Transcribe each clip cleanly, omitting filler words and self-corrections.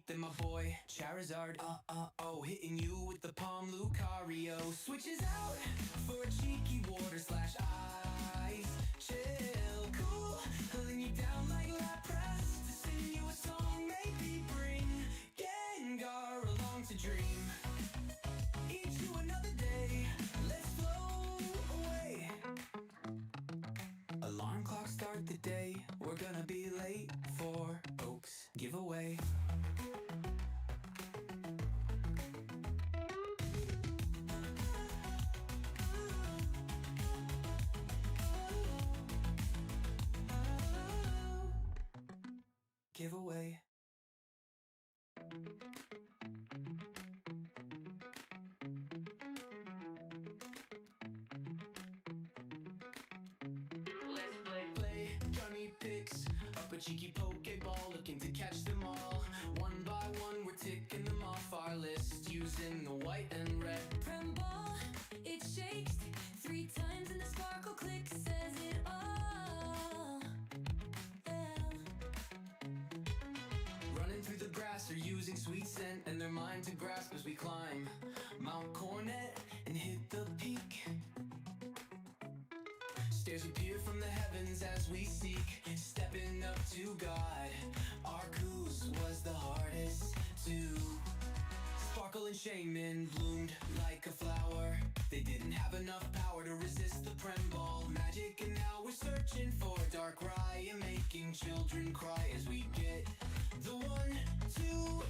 than my boy Charizard. Oh, hitting you with the Palm Lucario. Switches out for a cheeky water slash ice. Chill, cool, pulling you down like Lapras to sing you a song. Maybe bring Gengar along to dream. Eat you another day, let's float away. Alarm clock start the day, we're gonna be late for Oaks giveaway. Giveaway. Let's play. Jonny picks up a cheeky Pokeball, looking to catch them all. One by one, we're ticking them off our list, using the white and red Prem ball, it shakes 3 times and the sparkle click says it all. Running through the grass or using sweet scent and their mind to grasp as we climb Mount Coronet and hit the peak. Stairs appear from the heavens as we seek, stepping up to God. Arceus was the hardest to sparkle and Shaman bloomed like a flower. They didn't have enough power to resist the Prem Ball magic, and now we're searching for Darkrai and making children cry as we get the 1, 2,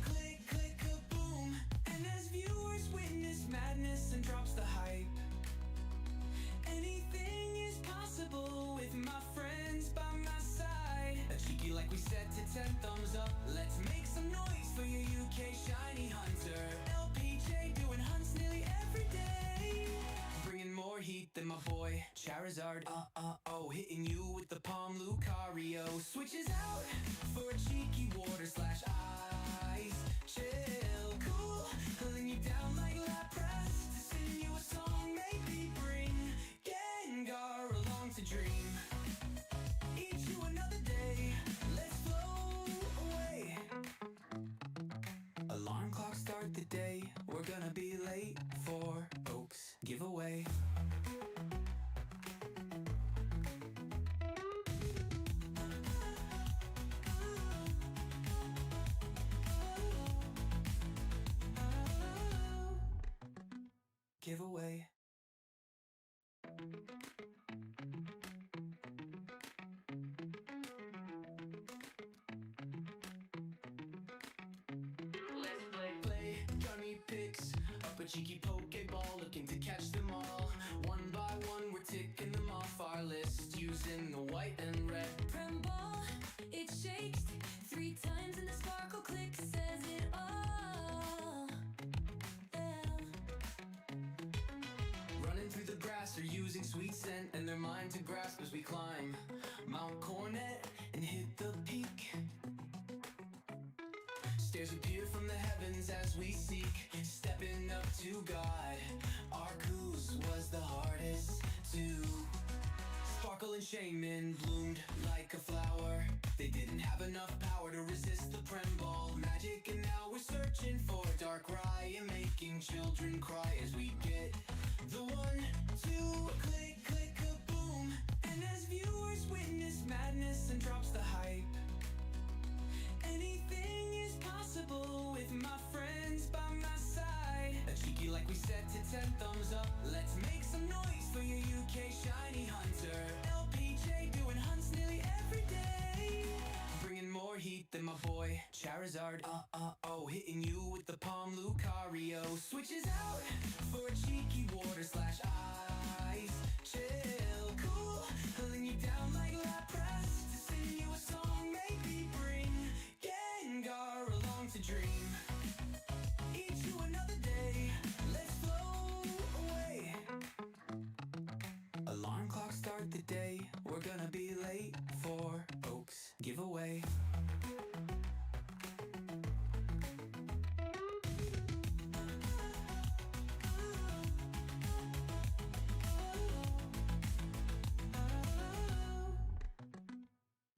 click, click, kaboom. And as viewers witness madness and drops the hype, anything is possible with my friends by my side. A cheeky like we said to 10 thumbs up. Let's make some noise for your UK shiny hunter. LPJ doing hunts nearly every day, bringing more heat than my boy Charizard. Oh, hitting you with the Palm Lucario. Switches out for a cheeky water slash ice. Chill, cool, pulling you down like Lapras to sing you a song. Maybe bring Gengar along to dream. Eat you another day, let's float away. Alarm clock start the day, we're gonna be late for Oaks giveaway. Giveaway. Let's play. Jonny picks up a cheeky Pokeball, looking to catch them all. One by one, we're ticking them off our list, using the white and red Prem ball, it shakes 3 times and the sparkle click says it all. running through the grass or using sweet scent and their mind to grasp as we climb Mount Coronet and hit the peak. Stairs appear from the heavens as we seek, stepping up to God. Arceus was the hardest to sparkle and Shaman bloomed like a flower. They didn't have enough power to resist the Prem Ball magic, and now we're searching for Darkrai and making children cry as we get the 1, 2, click, click, kaboom. And as viewers witness madness and drops the hype, anything is possible with my friends by my side. A cheeky like we said to 10 thumbs up. Let's make some noise for your UK shiny hunter. LPJ doing hunts nearly every day, bringing more heat than my boy Charizard. Oh, hitting you with the Palm Lucario. Switches out for a cheeky water slash ice. Chill, cool, pulling you down like Lapras to sing you a song. Maybe bring Gengar along to dream. Eat you another day, let's float away. Alarm clock start the day, we're gonna be late for Oaks giveaway.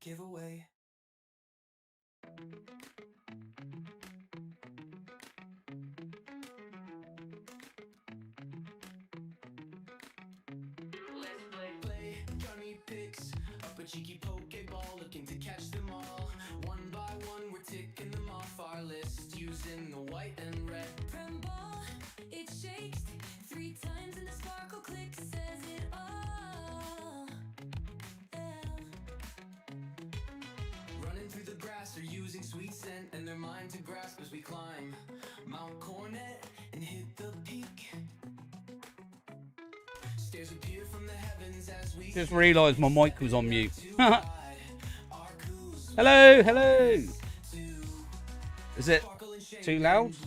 Giveaway. picks up a cheeky Pokeball, looking to catch them all. One by one, we're ticking them off our list, using the white and red. Prem ball, it shakes 3 times and the sparkle click says it all. Running through the grass, they're using sweet scent and their mind to grasp as we climb Mount Coronet and hit the peak. Stairs appear from the heavens as we Just realised my mic was on mute. Hello, hello. Is it too loud? Do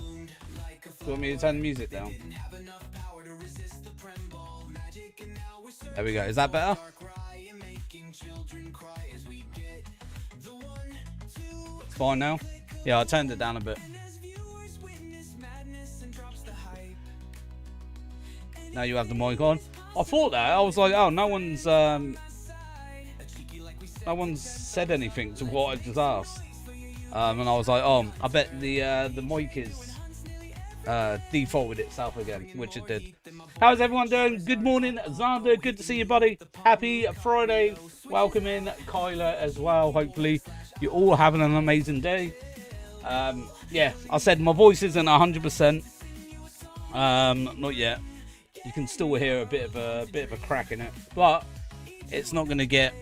you want me to turn the music down? There we go. Is that better? It's fine now? Yeah, I turned it down a bit. Now you have the mic on. I thought that. I was like, oh, no one's said anything to what I just asked. And I was like, oh, I bet the mic is defaulted itself again, which it did. How's everyone doing? Good morning, Xander. Good to see you, buddy. Happy Friday. Welcome in, Kyla, as well. Hopefully, you're all having an amazing day. Yeah, I said my voice isn't 100%. Not yet. You can still hear a bit of a crack in it, but it's not going to get.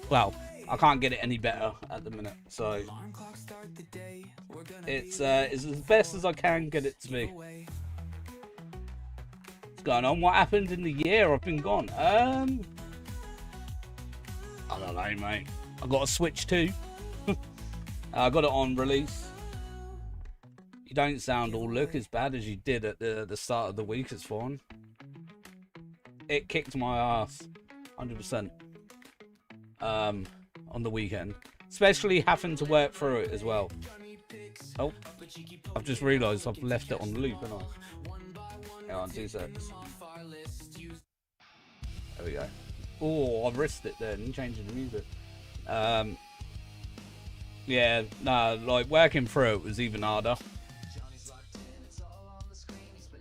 Well, I can't get it any better at the minute, so it's as best as I can get it to be. What's going on? What happened in the year I've been gone? I don't know, mate. I got a Switch 2. I got it on release. You don't sound or look as bad as you did at the start of the week. It's fine. It kicked my ass, 100%. On the weekend, especially having to work through it as well. Oh, I've just realised I've left it on loop, haven't I? Hang on, 2 seconds. There we go. Oh, I've risked it then, changing the music. Yeah, no, like working through it was even harder.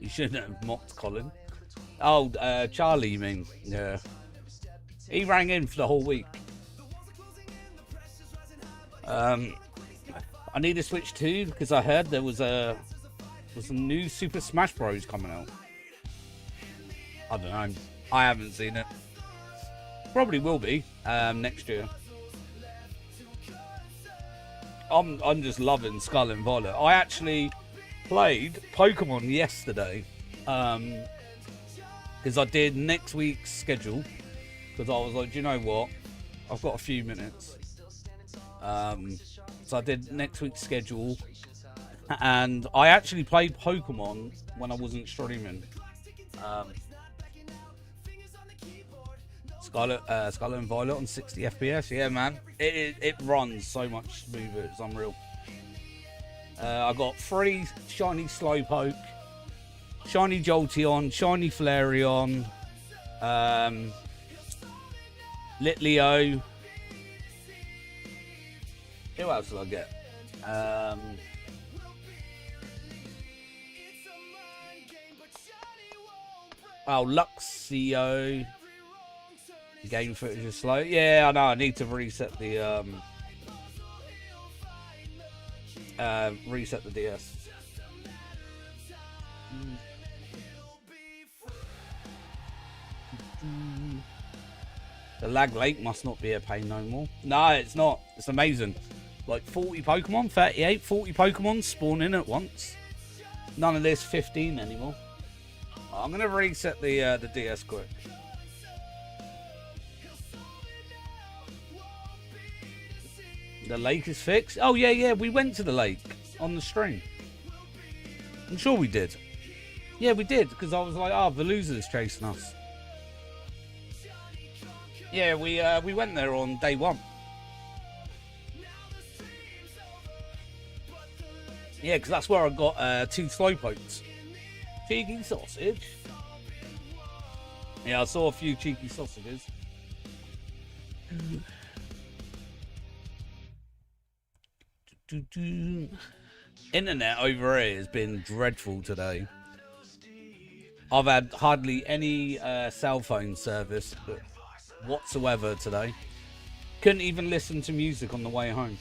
You shouldn't have mocked Colin. Oh, Charlie, you mean? Yeah. He rang in for the whole week. I need a Switch 2 because I heard there was a new Super Smash Bros coming out. I don't know. I haven't seen it. Probably will be next year. I'm just loving Scarlet and Violet. I actually played Pokémon yesterday because I did next week's schedule because I was like, do you know what? I've got a few minutes. So I did next week's schedule, and I actually played Pokemon when I wasn't streaming. Scarlet and Violet on 60 FPS. Yeah, man, it runs so much smoother. It's unreal. I got 3 shiny Slowpoke, shiny Jolteon, shiny Flareon, Litleo. Who else did I get? Oh, Luxio. Game footage is slow. Yeah, I know. I need to reset the DS. The lag lake must not be a pain no more. No, it's not. It's amazing. Like 40 Pokemon, 38, 40 Pokemon spawn in at once. None of this 15 anymore. I'm going to reset the DS quick. The lake is fixed? Oh, yeah, we went to the lake on the stream. I'm sure we did. Yeah, we did, because I was like, oh, the loser's chasing us. Yeah, we went there on day 1. Yeah, because that's where I got 2 Slowpokes. Cheeky sausage. Yeah, I saw a few cheeky sausages. Internet over here has been dreadful today. I've had hardly any cell phone service, but whatsoever today. Couldn't even listen to music on the way home.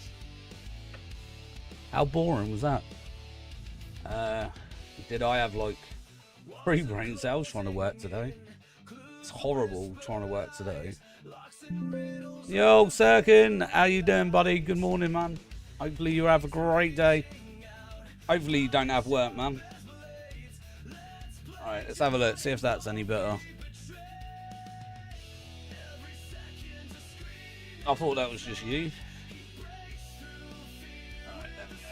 How boring was that? Did I have like 3 brain cells trying to work today? It's horrible trying to work today. Yo, Sirkin, how you doing, buddy? Good morning, man. Hopefully you have a great day. Hopefully you don't have work, man. Alright, let's have a look, see if that's any better. I thought that was just you. Alright, there we go.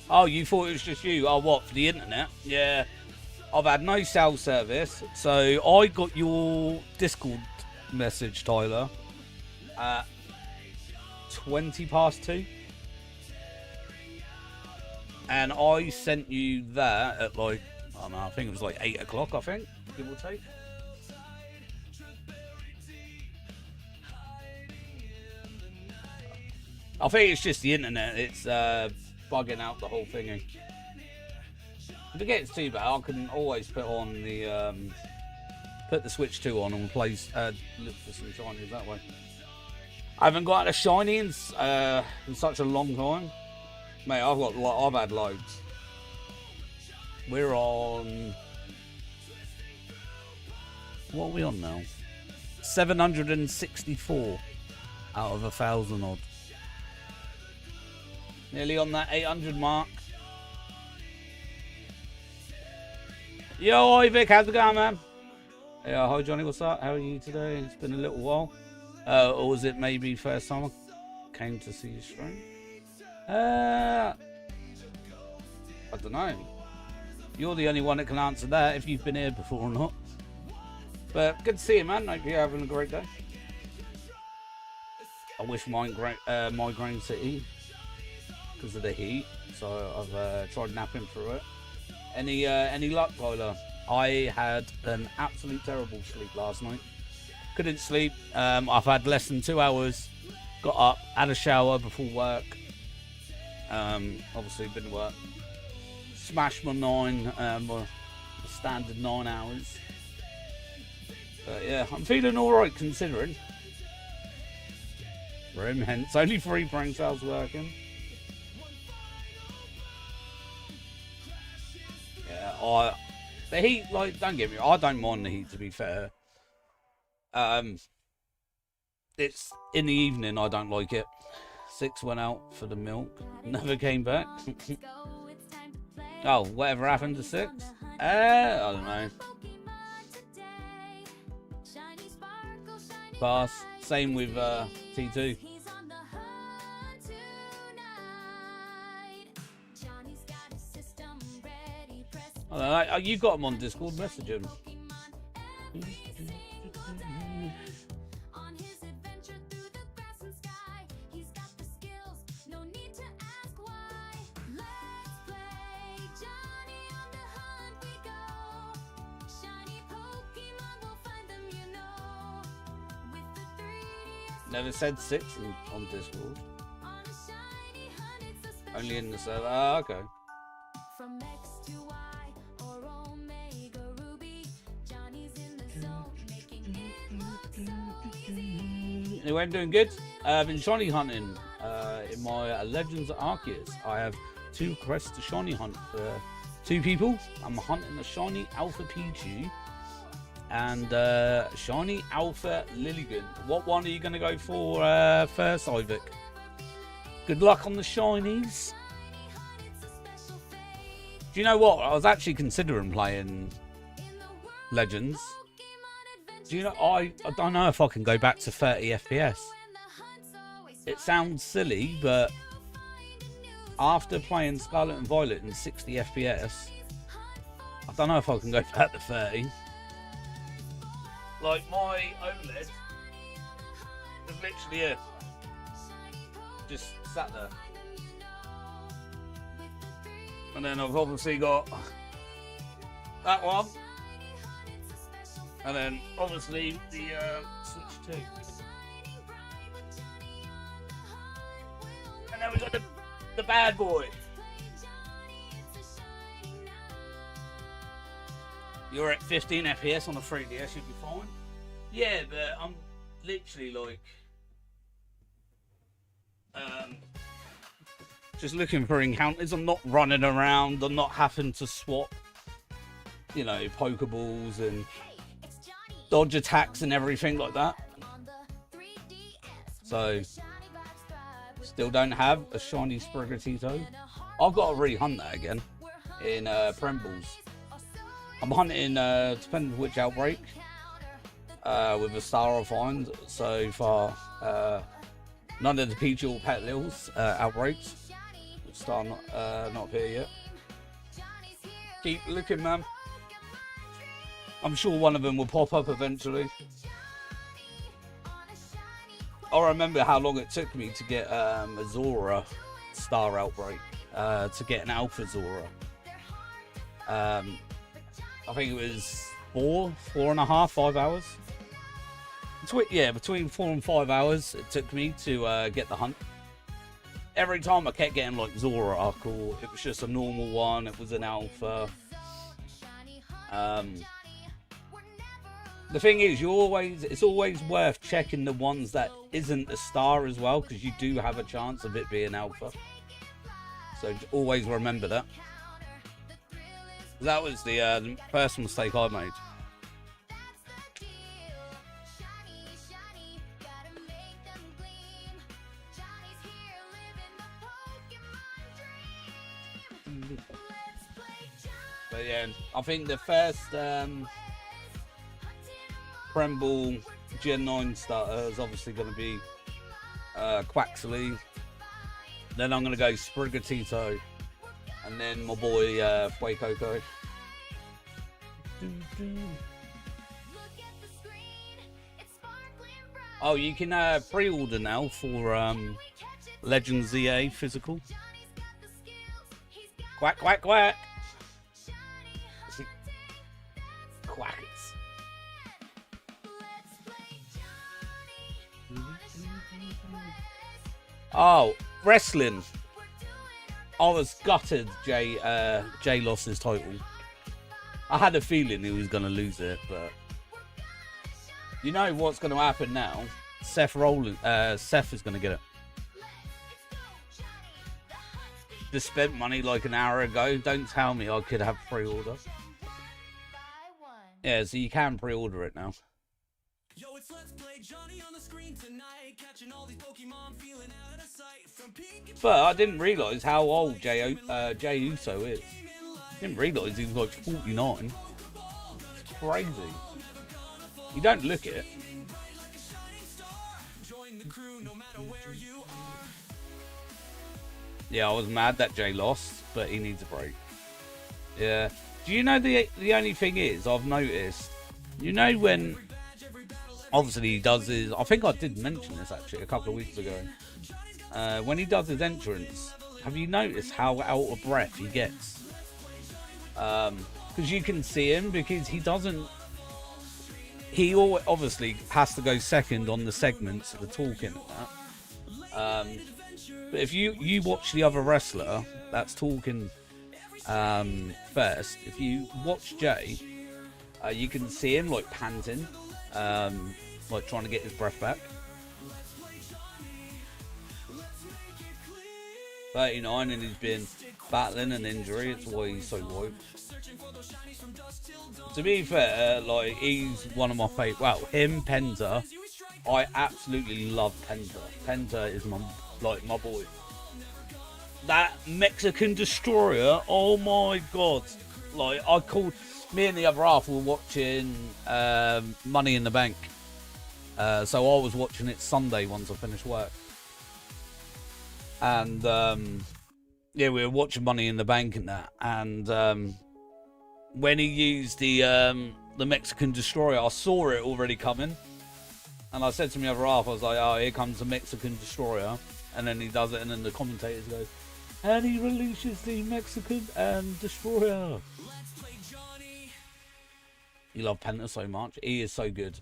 Oh, you thought it was just you? Oh, what, for the internet? Yeah. I've had no cell service, so I got your Discord message, Tyler, at 2:20. And I sent you that at like, I don't know, I think it was like 8 o'clock, I think, give or take. I think it's just the internet, it's bugging out the whole thingy. If it gets too bad, I can always put on the put the Switch 2 on and play look for some shinies that way. I haven't got a shiny in such a long time, mate. I've had loads. We're on, what are we on now? 764 out of 1,000 odd. Nearly on that 800 mark. Yo, Vic, how's it going, man? Yeah, hi, Johnny, what's up? How are you today? It's been a little while. Or was it maybe first time I came to see you stream? I don't know. You're the only one that can answer that, if you've been here before or not. But good to see you, man. Hope you're having a great day. I wish Migraine City because of the heat, so I've tried napping through it. Any luck, Tyler? I had an absolute terrible sleep last night. Couldn't sleep. I've had less than 2 hours. Got up, had a shower before work. Obviously been to work. Smashed my my standard 9 hours. But yeah, I'm feeling alright considering. Room hence, only 3 brain cells working. Yeah, the heat, like, don't get me wrong, I don't mind the heat, to be fair. It's in the evening, I don't like it. 6 went out for the milk, never came back. Oh, whatever happened to 6? I don't know. Pass. Same with T2. I don't know, you got him on Discord, message him. Never said 6 on Discord. Only in the server. Ah, okay. Anyway, I'm doing good. I've been shiny hunting in my Legends Arceus. I have 2 quests to shiny hunt for 2 people. I'm hunting a shiny Alpha Pichu and shiny Alpha Lilligant. What one are you going to go for first, Ivic? Good luck on the shinies. Do you know what? I was actually considering playing Legends. Do you know, I don't know if I can go back to 30 FPS. It sounds silly, but after playing Scarlet and Violet in 60 FPS, I don't know if I can go back to 30. Like, my OLED is literally it. Just sat there. And then I've obviously got that one. And then obviously the Switch 2. And then we got the bad boy. You're at 15 FPS on the 3DS, you'll be fine. Yeah, but I'm literally like just looking for encounters. I'm not running around. I'm not having to swap, you know, Pokeballs and dodge attacks and everything like that. So, still don't have a shiny Sprigatito. I've got to re-hunt that again in Prembles. I'm hunting, depending which outbreak, with a star I find. So far, none of the Peach or Petalils outbreaks. Star not appear yet. Keep looking, man. I'm sure one of them will pop up eventually. I remember how long it took me to get a Zora star outbreak, to get an Alpha Zora. I think it was 4.5, 5 hours. Between 4 and 5 hours it took me to get the hunt. Every time I kept getting like Zoroark, or it was just a normal one, it was an alpha. The thing is, it's always worth checking the ones that isn't a star as well, because you do have a chance of it being alpha. So always remember that. That was the first mistake I made. But yeah, I think the first Premble Gen 9 starter is obviously going to be Quaxley. Then I'm going to go Sprigatito. And then my boy Fuecoco. Oh, you can pre-order now for Legend ZA physical. Quack, quack, quack. Quackers. Oh, wrestling. I was gutted Jay lost his title. I had a feeling he was going to lose it, but you know what's going to happen now? Seth is going to get it. Just spent money like an hour ago. Don't tell me I could have pre-order. Yeah, so you can pre-order it now. Yo, it's Let's Play Jonny on the screen tonight, catching all these Pokémon, feeling out of sight from peak. But I didn't realise how old Jay Uso is. Didn't realise he was like 49. It's crazy. You don't look it. Yeah, I was mad that Jay lost, but he needs a break. Yeah. Do you know the only thing is, I've noticed, you know when, obviously he does his, I think I did mention this actually a couple of weeks ago, when he does his entrance, have you noticed how out of breath he gets? Because you can see him, because he obviously has to go second on the segments of the talking and that. But if you watch the other wrestler that's talking first, if you watch Jay, you can see him like panting, like trying to get his breath back. 39, and he's been battling an injury. It's why he's so woke. To be fair, like, he's one of my favourite. Well, him, Penta. I absolutely love Penta. Penta is my boy. That Mexican destroyer, oh my god. Like, me and the other half were watching Money in the Bank. So I was watching it Sunday once I finished work. And yeah, we were watching Money in the Bank and that. And when he used the Mexican destroyer, I saw it already coming. And I said to my other half, I was like, oh, here comes the Mexican destroyer. And then he does it, and then the commentators go, and he releases the Mexican destroyer. You love Penta so much. He is so good.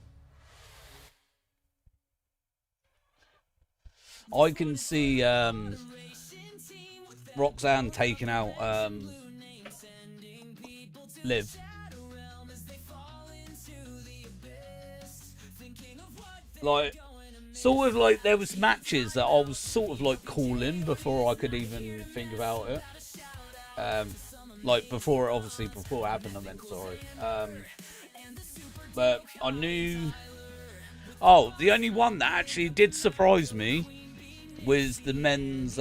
I can see Roxanne taking out Liv. Like, sort of like there was matches that I was sort of like calling before I could even think about it. Like before it happened, I meant, sorry. But I knew. Oh, the only one that actually did surprise me was the men's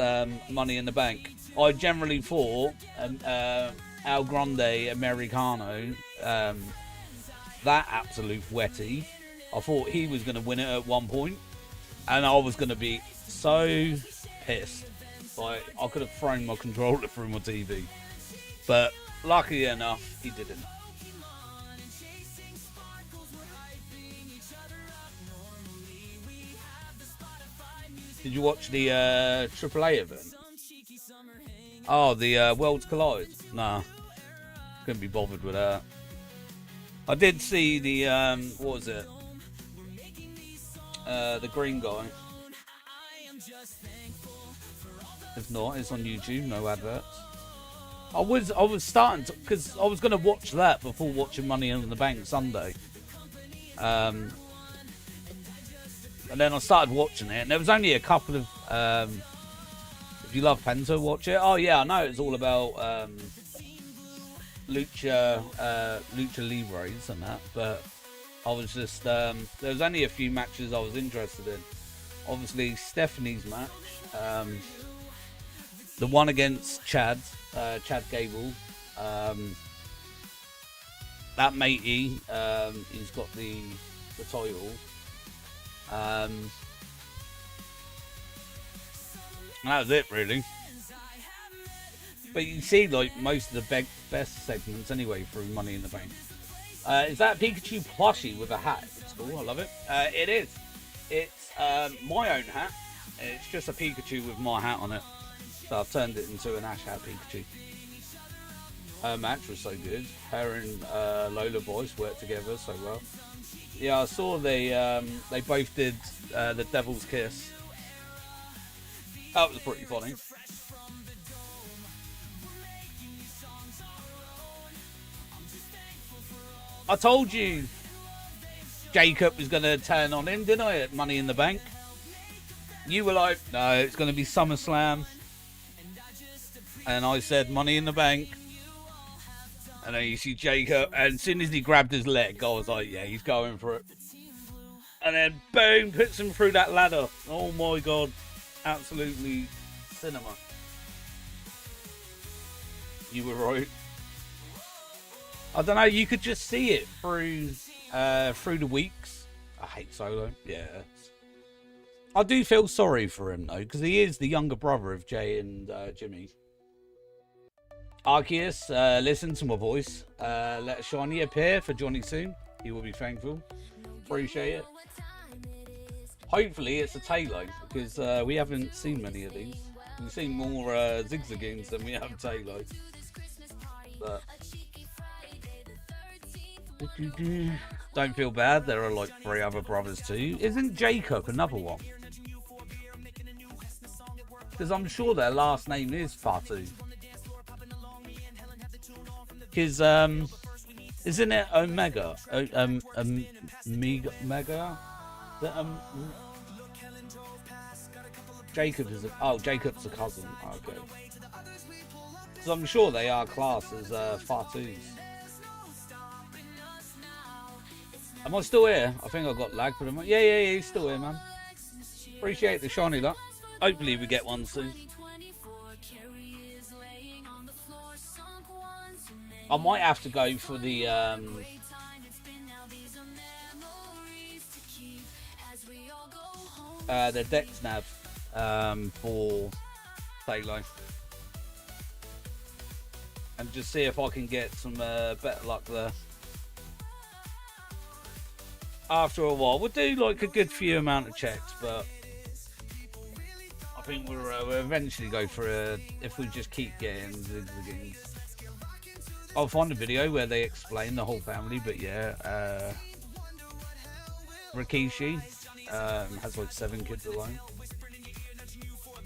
Money in the Bank. I generally thought Al Grande Americano, that absolute wetty, I thought he was going to win it at one point, and I was going to be so pissed. Like, I could have thrown my controller through my TV. But luckily enough, he didn't. Did you watch the AAA event? Oh, the Worlds Collide? Nah. Couldn't be bothered with that. I did see the, what was it? The green guy. If not, it's on YouTube, no adverts. I was starting to, because I was going to watch that before watching Money in the Bank Sunday. And then I started watching it, and there was only a couple of, if you love Penta, watch it. Oh yeah, I know it's all about Lucha Libres and that, but I was just, there was only a few matches I was interested in. Obviously, Stephanie's match, the one against Chad Gable, that matey, he's got the title. And that was it, really. But you see, like, most of the best segments anyway through Money in the Bank. Is that Pikachu plushie with a hat? It's cool, I love it. It is. It's my own hat. It's just a Pikachu with my hat on it. So I've turned it into an Ash Hat Pikachu. Her match was so good. Her and Lola Boyce worked together so well. Yeah, I saw they both did the Devil's Kiss. That was pretty funny. I told you Jacob was going to turn on him, didn't I, at Money in the Bank? You were like, no, it's going to be SummerSlam. And I said, Money in the Bank. And then you see Jacob, and as soon as he grabbed his leg, I was like, yeah, he's going for it. And then, boom, puts him through that ladder. Oh my God. Absolutely cinema. You were right. I don't know, you could just see it through the weeks. I hate Solo. Yeah. I do feel sorry for him, though, because he is the younger brother of Jay and Jimmy. Arceus, listen to my voice. Let Shiny appear for Jonny soon. He will be thankful. Appreciate it. Hopefully it's a Tailow, because we haven't seen many of these. We've seen more Zigzagoons than we have Tailow. But don't feel bad, there are like 3 other brothers too. Isn't Jacob another one? Because I'm sure their last name is Fatu. Because, isn't it Omega? Mega? Jacob is Jacob's a cousin. Okay. So I'm sure they are classed as Fatus. Am I still here? I think I got lag for them. Yeah, he's still here, man. Appreciate the shiny luck. Hopefully we get one soon. I might have to go for the Dex nav for Tailow, and just see if I can get some better luck there. After a while, we'll do like a good few amount of checks, but I think we'll eventually go for if we just keep getting zigzagging. I'll find a video where they explain the whole family, but yeah, Rikishi has like 7 kids alone.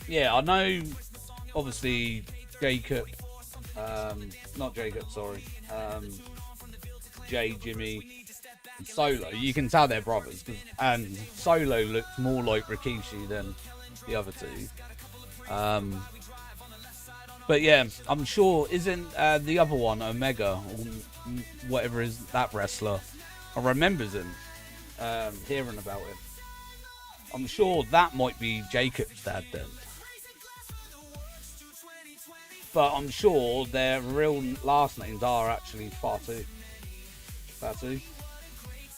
Yeah, I know, obviously, Jacob, not Jacob, sorry, Jay, Jimmy, Solo, you can tell they're brothers, and Solo looks more like Rikishi than the other two. But yeah, I'm sure, isn't the other one Omega, or whatever is that wrestler? I remembers him, hearing about him. I'm sure that might be Jacob's dad then. But I'm sure their real last names are actually Fatu. Fatu?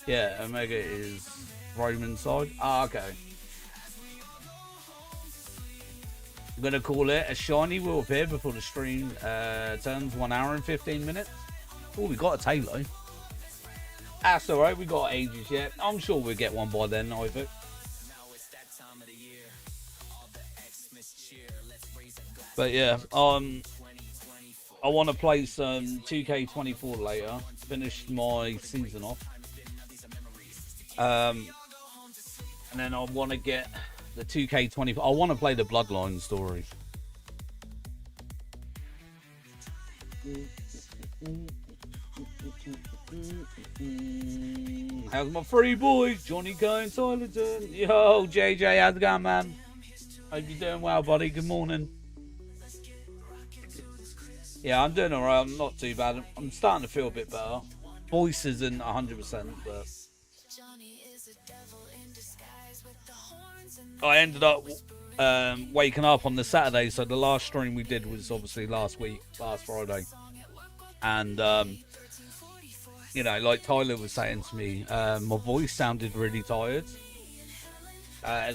Yeah, Omega is Roman's side. Ah, okay. I'm going to call it a shiny will appear before the stream turns 1 hour and 15 minutes. Oh, we got a Tailow. That's alright, we got ages yet. I'm sure we'll get one by then, either. But yeah, I want to play some 2K24 later. Finish my season off. And then I want to get the 2K24. I want to play the Bloodline story. How's my three boys? Jonny going, Tailow. Yo, JJ, how's it going, man? Hope you're doing well, buddy. Good morning. Yeah, I'm doing alright. I'm not too bad. I'm starting to feel a bit better. Voice isn't 100%, but I ended up waking up on the Saturday. So the last stream we did was obviously last Friday, and you know, like Tailow was saying to me, my voice sounded really tired.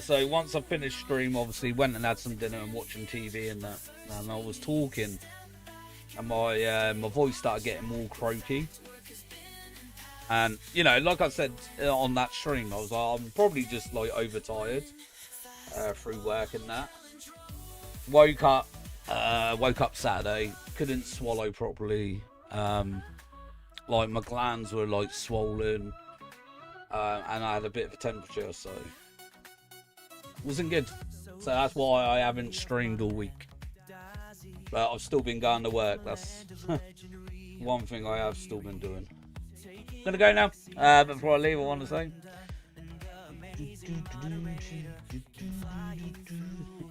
So once I finished stream, obviously went and had some dinner and watching TV and that, and I was talking. And my voice started getting more croaky. And, you know, like I said on that stream, I was like, I'm probably just, like, overtired through work and that. Woke up Saturday, couldn't swallow properly. Like, my glands were, like, swollen. And I had a bit of a temperature, so it wasn't good. So that's why I haven't streamed all week. But I've still been going to work. That's one thing I have still been doing. Gonna go now. But before I leave, I want to say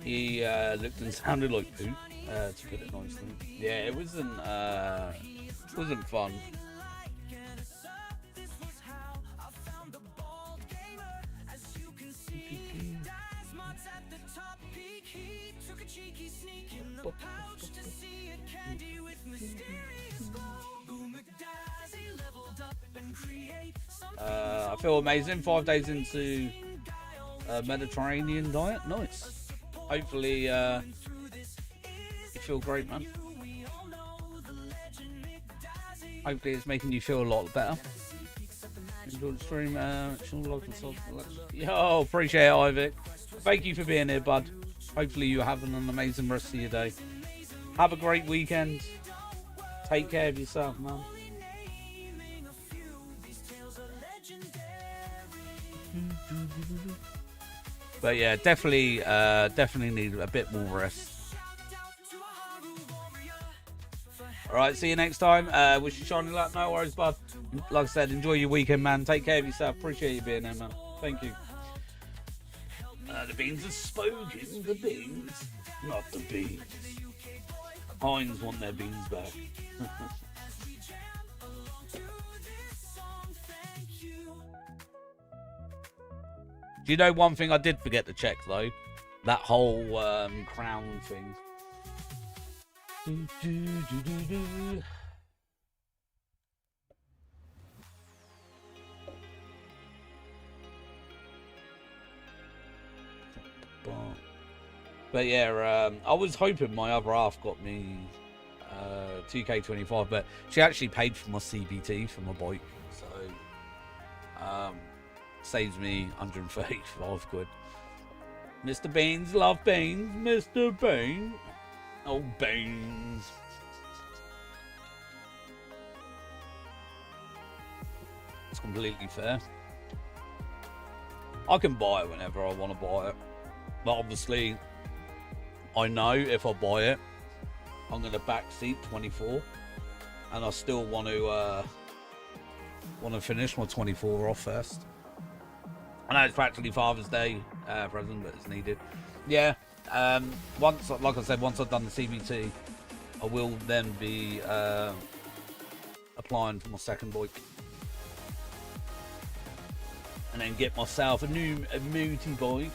he looked and sounded like poop. To put it nicely. Yeah, it wasn't fun. I feel amazing. 5 days into Mediterranean diet. Nice. Hopefully you feel great, man. Hopefully it's making you feel a lot better. Enjoy the stream. Yo, appreciate it, Ivy. Thank you for being here, bud. Hopefully you're having an amazing rest of your day. Have a great weekend. Take care of yourself, man. But yeah, definitely need a bit more rest. Alright, see you next time. Wish you shining luck. No worries, bud. Like I said, enjoy your weekend, man. Take care of yourself. Appreciate you being there, man. Thank you. The beans are spoken. The beans. Not the beans. Heinz want their beans back. Do you know one thing I did forget to check, though? That whole crown thing. But yeah, I was hoping my other half got me 2K25, but she actually paid for my CBT for my bike, so saves me 135 quid. Mr. Beans, love Beans, Mr. Bean. Oh, Beans. It's completely fair. I can buy it whenever I want to buy it, but obviously I know if I buy it, I'm going to backseat 24, and I still want to Want to finish my 24 off first. I know it's practically Father's Day present, but it's needed. Yeah. Once, like I said, once I've done the CBT, I will then be applying for my second bike, and then get myself a moody bike.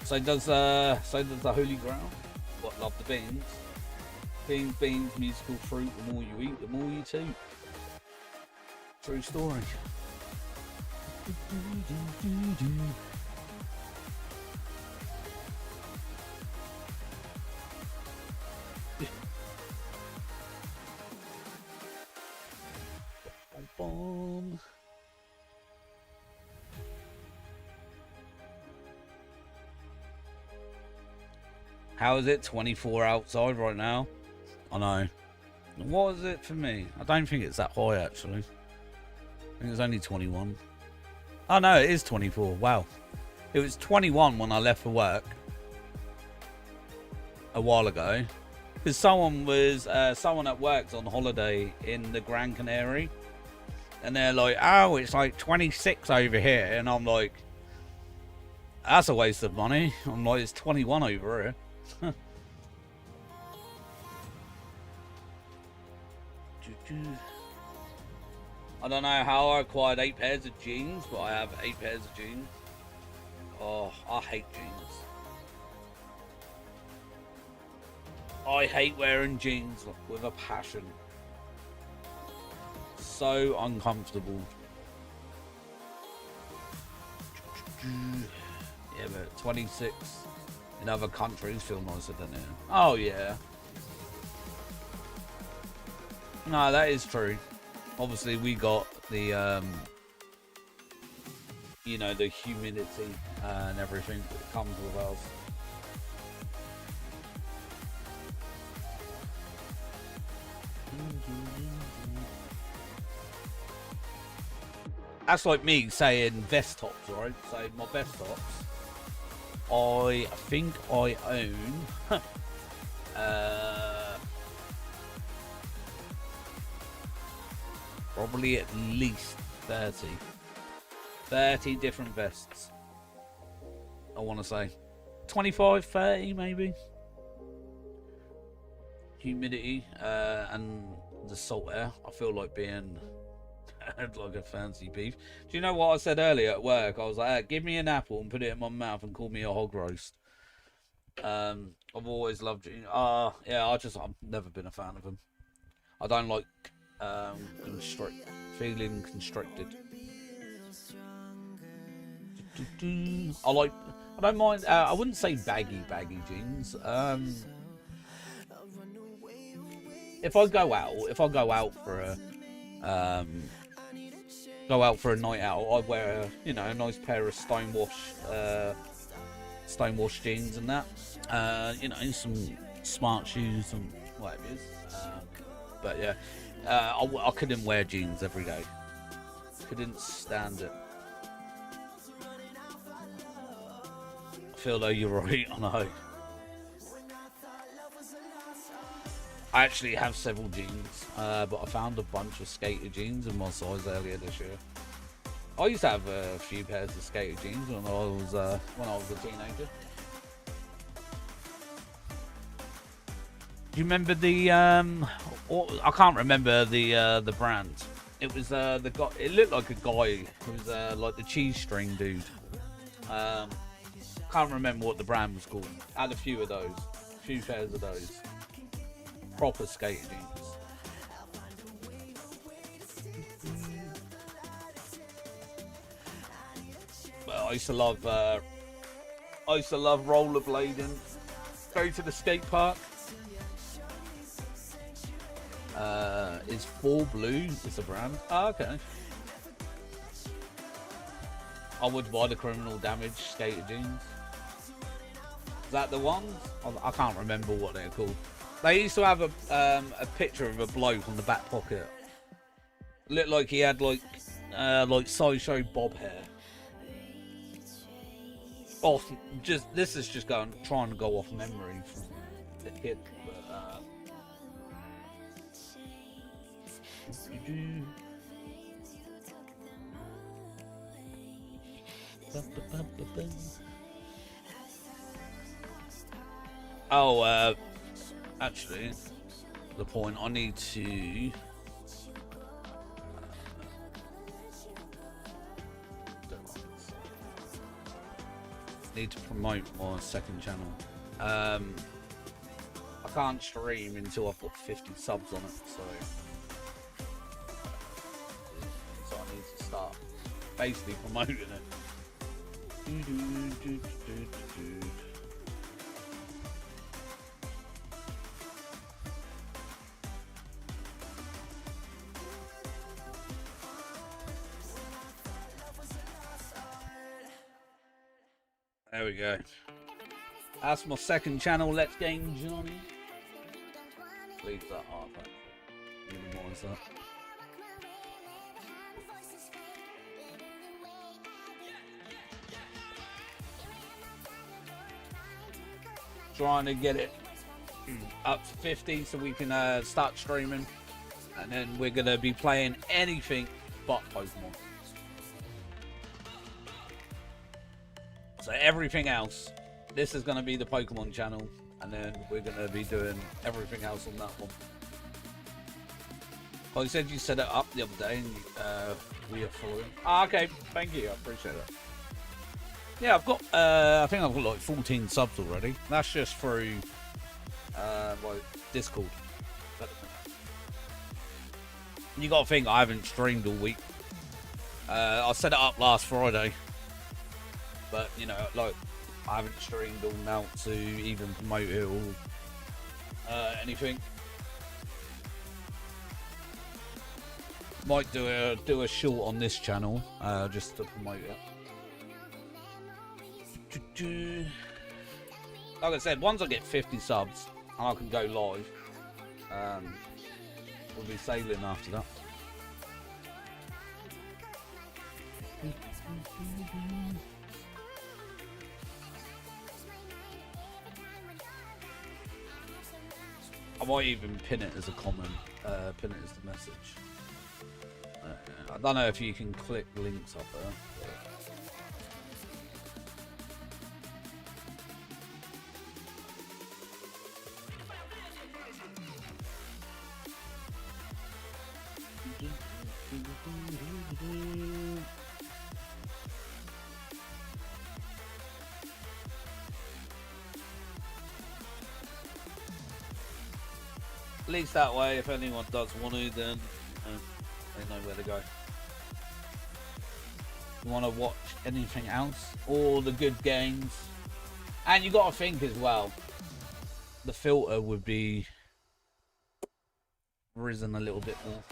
So does the Holy Grail. What, love the beans? Beans, musical fruit. The more you eat, the more you toot. True story. Boom. How is it? 24 outside right now. I know. What is it for me? I don't think it's that high actually. I think it's only 21. Oh no, it is 24. Wow. It was 21 when I left for work a while ago. Because someone at work's on holiday in the Gran Canary. And they're like, oh, it's like 26 over here. And I'm like, that's a waste of money. I'm like, it's 21 over here. I don't know how I acquired 8 pairs of jeans, but I have 8 pairs of jeans. Oh, I hate jeans. I hate wearing jeans with a passion. So uncomfortable. Yeah, but 26 in other countries feel nicer than here. Oh yeah. No, that is true. Obviously, we got the you know, the humidity and everything that comes with us. That's like me saying vest tops, right? So my vest tops, I think I own probably at least 30 different vests. I want to say 25, 30 maybe. Humidity and the salt air. I feel like being like a fancy beef. Do you know what I said earlier at work? I was like, give me an apple and put it in my mouth and call me a hog roast. I've always loved it. Yeah, I've never been a fan of them. I don't like feeling constricted. I don't mind. I wouldn't say baggy jeans. If I go out for a night out, I wear a nice pair of stonewashed jeans and that. Some smart shoes and whatever it is. But yeah, I couldn't wear jeans every day. Couldn't stand it. I feel though you're right. I know. I actually have several jeans, but I found a bunch of skater jeans in my size earlier this year. I used to have a few pairs of skater jeans when I was a teenager. Do you remember the I can't remember the brand. It was the guy. It looked like a guy who was like the cheese string dude. Can't remember what the brand was called. I had a few of those, a few pairs of those. Proper skater jeans. Well, I used to love rollerblading. Go to the skate park. Is Four Blue? It's a brand. Oh, okay. I would buy the Criminal Damage skater jeans. Is that the ones? I can't remember what they're called. They used to have a picture of a bloke on the back pocket. Looked like he had like sideshow bob hair. This is just trying to go off memory from the kid. But, Oh, actually, the point I need to. Need to promote my second channel. I can't stream until I've got 50 subs on it, so I need to start basically promoting it. There we go. That's my second channel, Let's Game Jonny. Leave that off, actually. Minimize that. Trying to get it up to 50 so we can start streaming. And then we're going to be playing anything but Pokemon. So everything else, this is going to be the Pokemon channel, and then we're going to be doing everything else on that one. Well, you said you set it up the other day, and we are following. Ah, okay, thank you, I appreciate that. Yeah, I've got, I think I've got like 14 subs already. That's just through, like Discord. You got to think I haven't streamed all week. I set it up last Friday. But, you know, like, I haven't streamed all now to even promote it or anything. Might do a short on this channel, just to promote it. Like I said, once I get 50 subs and I can go live, we'll be sailing after that. I might even pin it as a comment, pin it as the message. I don't know if you can click links up there. At least that way, if anyone does want to, then they know where to go. You want to watch anything else? All the good games. And you got to think as well, the filter would be risen a little bit more.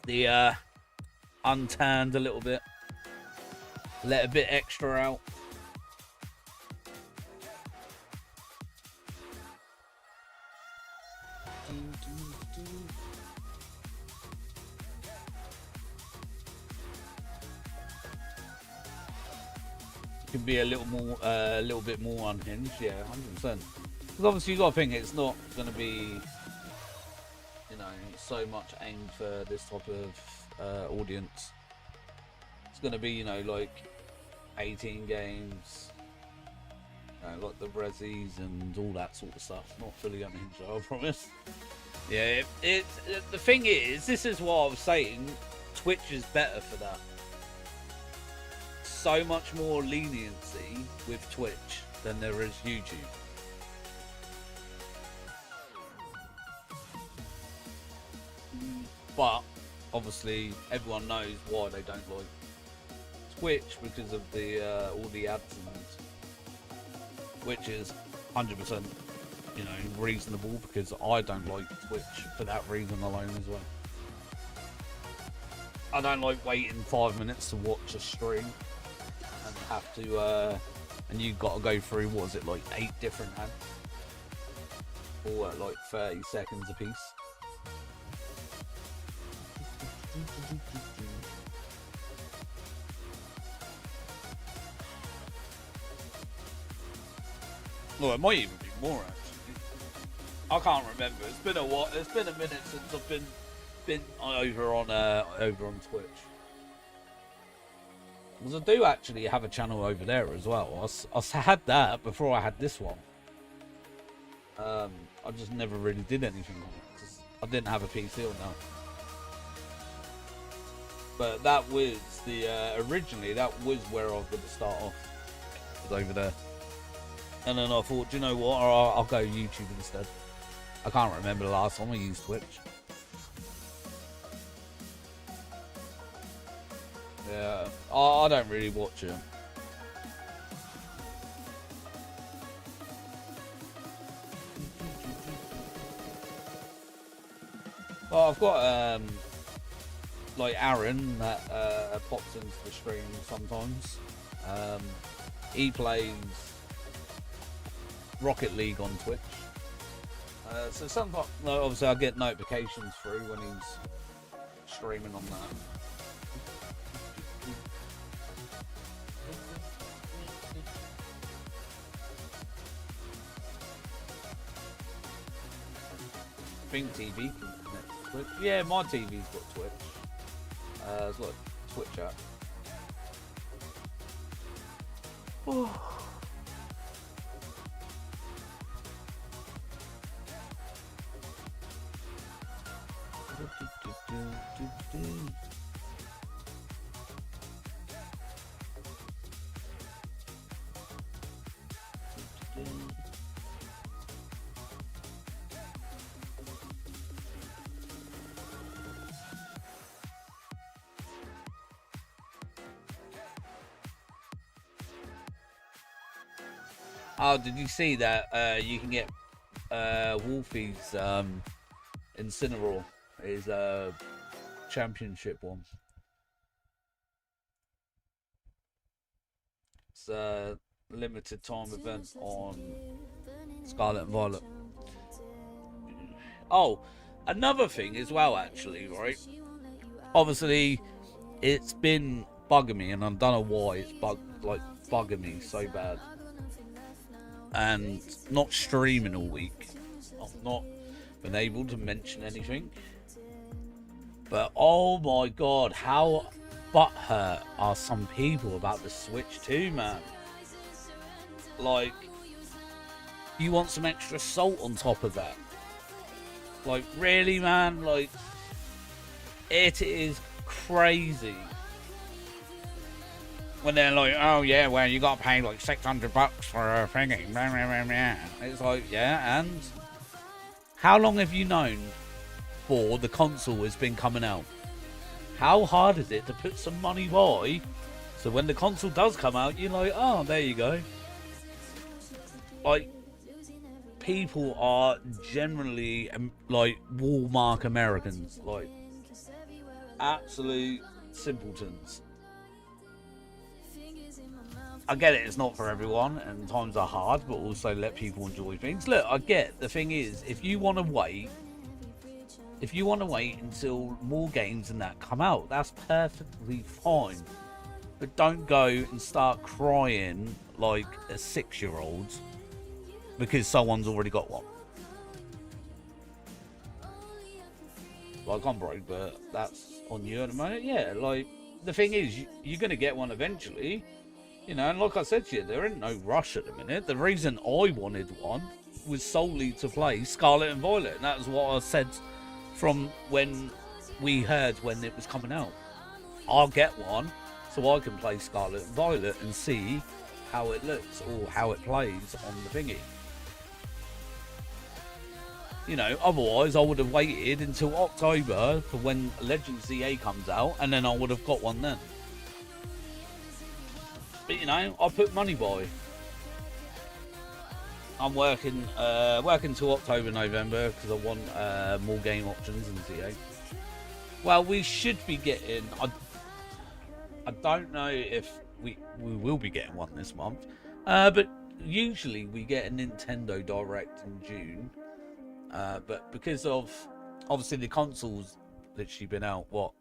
The untanned a little bit. Let a bit extra out. Can be a little more, a little bit more unhinged, yeah, 100%. Because obviously you got to think it's not going to be, you know, so much aimed for this type of audience. It's going to be, you know, like 18 games, like the Rezzies and all that sort of stuff. Not fully unhinged, I promise. Yeah, the thing is, this is what I was saying. Twitch is better for that. So much more leniency with Twitch than there is YouTube. But obviously everyone knows why they don't like Twitch, because of the all the ads, and which is 100%, you know, reasonable, because I don't like Twitch for that reason alone as well. I don't like waiting 5 minutes to watch a stream and have to and you've got to go through, what is it, like 8 different ads, all at like 30 seconds a piece. Well, it might even be more actually. I can't remember. It's been a while. It's been a minute since I've been over on Twitch. Because I do actually have a channel over there as well. I had that before I had this one. I just never really did anything on it because I didn't have a PC or no. But that was the originally that was where I was going to start off. Was over there, and then I thought, do you know what? I'll go YouTube instead. I can't remember the last time I used Twitch. Yeah, I don't really watch it. Well, I've got like Aaron that pops into the stream sometimes. He plays Rocket League on Twitch. So sometimes, obviously, I get notifications through when he's streaming on that. I think TV can connect to Twitch. Yeah, my TV's got Twitch. It's got a Twitch app. Oh. Oh, did you see that? You can get Wolfie's Incineroar, his championship one. It's a limited time event on Scarlet and Violet. Oh, another thing as well, actually, right? Obviously, it's been bugging me, and I don't know why it's bugging me so bad. And not streaming all week. I've not been able to mention anything. But oh my god, how butthurt are some people about the Switch 2, man? Like, you want some extra salt on top of that? Like, really, man? Like, it is crazy. When they're like, oh yeah, well, you got to pay like $600 for a thingy. It's like, yeah, and how long have you known for the console has been coming out? How hard is it to put some money by so when the console does come out, you're like, oh, there you go. Like, people are generally like Walmart Americans, like absolute simpletons. I get it, it's not for everyone, and times are hard, but also let people enjoy things. Look, I get, the thing is, if you want to wait until more games than that come out, that's perfectly fine. But don't go and start crying like a 6-year-old because someone's already got one. Like, I'm broke, but that's on you at the moment. Yeah, like, the thing is, you're going to get one eventually. You know, and like I said to you, there ain't no rush at the minute. The reason I wanted one was solely to play Scarlet and Violet. And that was what I said from when we heard when it was coming out. I'll get one so I can play Scarlet and Violet and see how it looks or how it plays on the thingy. You know, otherwise I would have waited until October for when Legends ZA comes out, and then I would have got one then. But you know, I put money by. I'm working till October, November because I want more game options in ZA. Well, we should be getting. I don't know if we will be getting one this month, but usually we get a Nintendo Direct in June. But because of obviously the console's literally been out what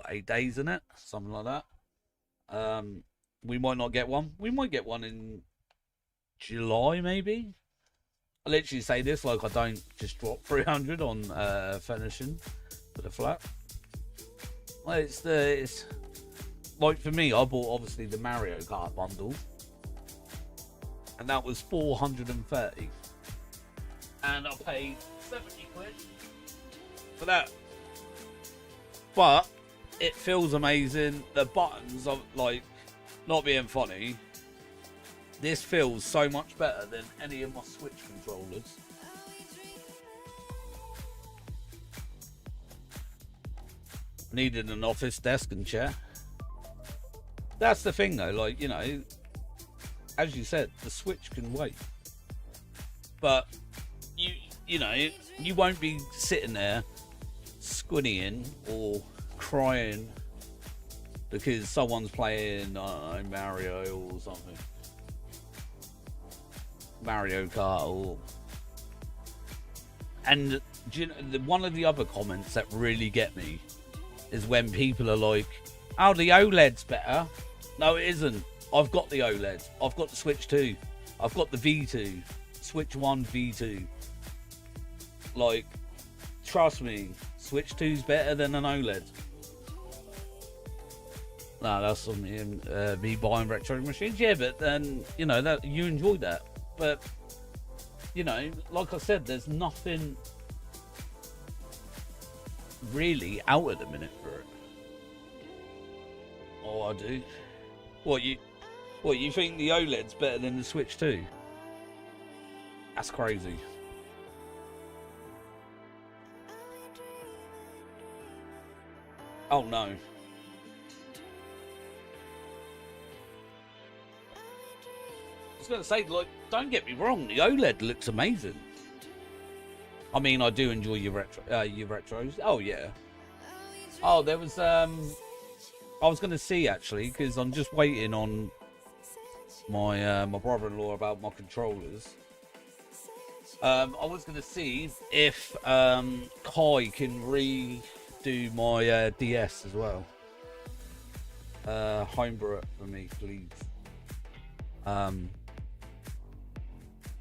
8 days in it, something like that. We might not get one. We might get one in July, maybe. I literally say this like I don't just drop 300 on finishing for the flat. Well, it's like for me, I bought obviously the Mario Kart bundle, and that was 430, and I paid 70 quid for that. But it feels amazing. The buttons are like, not being funny, this feels so much better than any of my Switch controllers. Needed an office desk and chair. That's the thing though, like, you know, as you said, the Switch can wait. But you know, you won't be sitting there squinting or crying because someone's playing, I don't know, Mario or something. Mario Kart or... And do you know, one of the other comments that really get me is when people are like, oh, the OLED's better. No, it isn't. I've got the OLED. I've got the Switch 2. I've got the V2. Switch 1 V2. Like, trust me, Switch 2's better than an OLED. No, that's me buying retro machines. Yeah, but then, you know, that you enjoy that. But, you know, like I said, there's nothing really out at the minute for it. Oh, I do. What, you think the OLED's better than the Switch 2? That's crazy. Oh no. I was going to say, like, don't get me wrong, the OLED looks amazing. I mean, I do enjoy your retros. Oh yeah. Oh, there was I was going to see actually, because I'm just waiting on my my brother-in-law about my controllers. I was going to see if Kai can redo my DS as well. Homebrew it for me, please.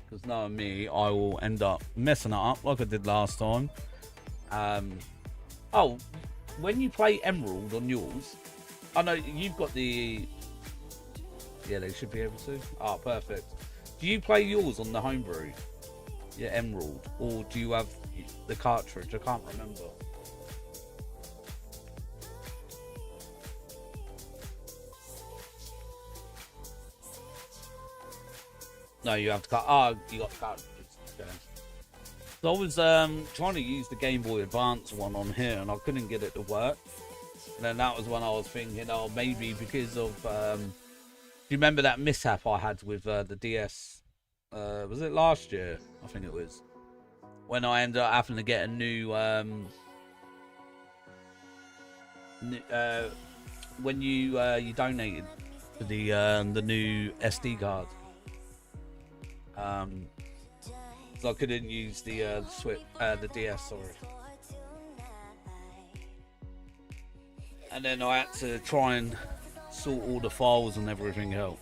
Because knowing me, I will end up messing it up like I did last time. Oh, when you play Emerald on yours, I know you've got the... Yeah, they should be able to. Ah, perfect. Do you play yours on the homebrew? Yeah, Emerald. Or do you have the cartridge? I can't remember. No, you have to cut. Ah, you got the cartridge. Okay. So I was trying to use the Game Boy Advance one on here, and I couldn't get it to work. And then that was when I was thinking, oh, maybe because of... do you remember that mishap I had with the DS? Was it last year? I think it was. When I ended up having to get a new... when you donated for the new SD card. So I couldn't use the DS, sorry. And then I had to try and sort all the files and everything out.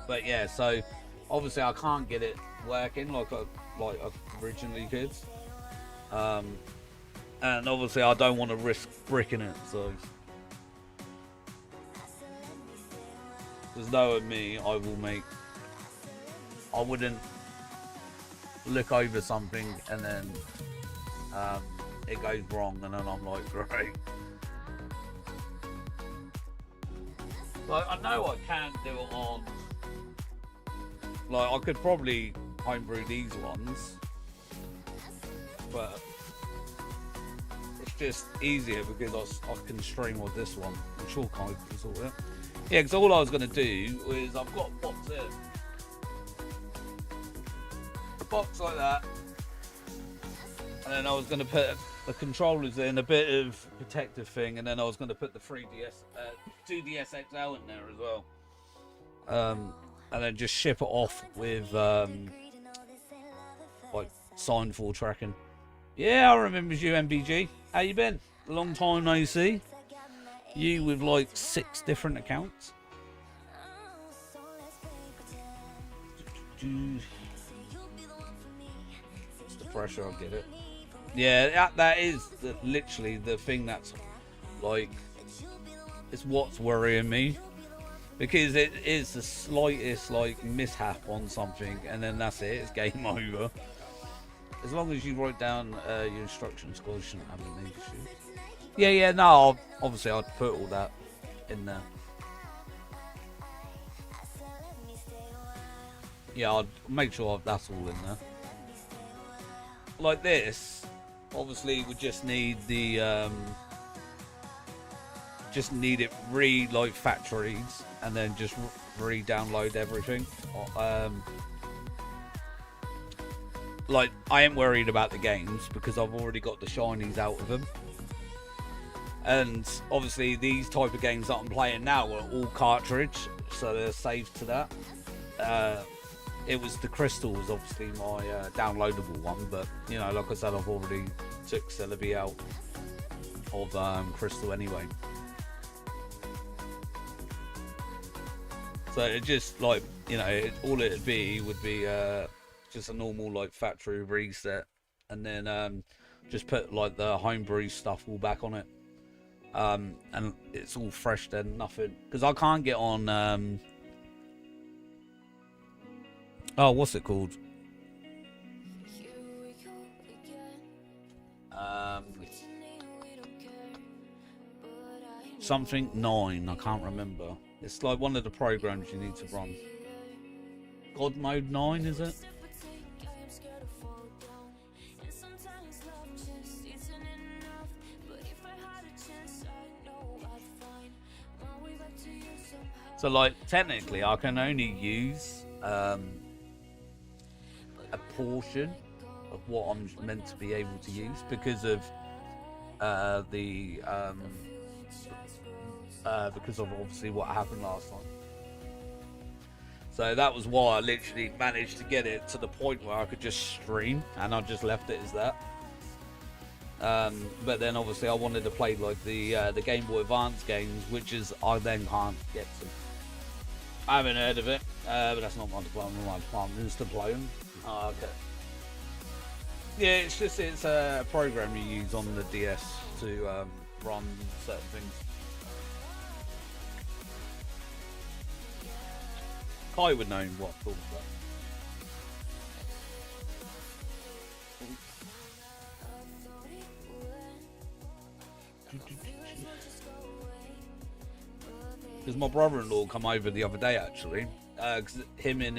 But yeah, so obviously I can't get it working like I originally could. And obviously I don't want to risk bricking it, so... Because knowing me, I wouldn't look over something and then it goes wrong and then I'm like, great. Like, I know I can do it on... Like, I could probably homebrew these ones. But it's just easier because I can stream with this one. I'm sure Kai can sort it. Yeah, because all I was going to do is I've got a box here. A box like that. And then I was going to put the controllers in, a bit of protective thing, and then I was going to put the 2DS XL in there as well. And then just ship it off with like signed for tracking. Yeah, I remember you, MBG. How you been? Long time no see. You with like 6 different accounts. It's the pressure, I'll get it. Yeah, that is literally the thing that's like, it's what's worrying me, because it is the slightest like mishap on something and then that's it, it's game over. As long as you write down your instructions, guys, you shouldn't have any issues. Yeah, no, obviously I'd put all that in there. Yeah, I'd make sure that's all in there. Like this, obviously we just need the like factories, and then just re-download everything. Like, I ain't worried about the games because I've already got the shinies out of them. And obviously these type of games that I'm playing now are all cartridge, so they're saved to that. It was the crystals, obviously my downloadable one, but you know, like I said, I've already took Celebi out of crystal anyway. So it just, like, you know, all it'd be would be just a normal like factory reset, and then just put like the homebrew stuff all back on it, and it's all fresh then, nothing, because I can't get on oh, what's it called, something 9, I can't remember. It's like one of the programs you need to run. God Mode 9, is it? So like technically I can only use a portion of what I'm meant to be able to use because of because of obviously what happened last time. So that was why I literally managed to get it to the point where I could just stream, and I just left it as that. But then obviously I wanted to play like the Game Boy Advance games, which is I then can't get to. I haven't heard of it, but that's not my department. My department is to play them. Oh, okay. Yeah, it's a program you use on the DS to run certain things. Kai would know what I'm talking about. Because my brother-in-law come over the other day actually, because him and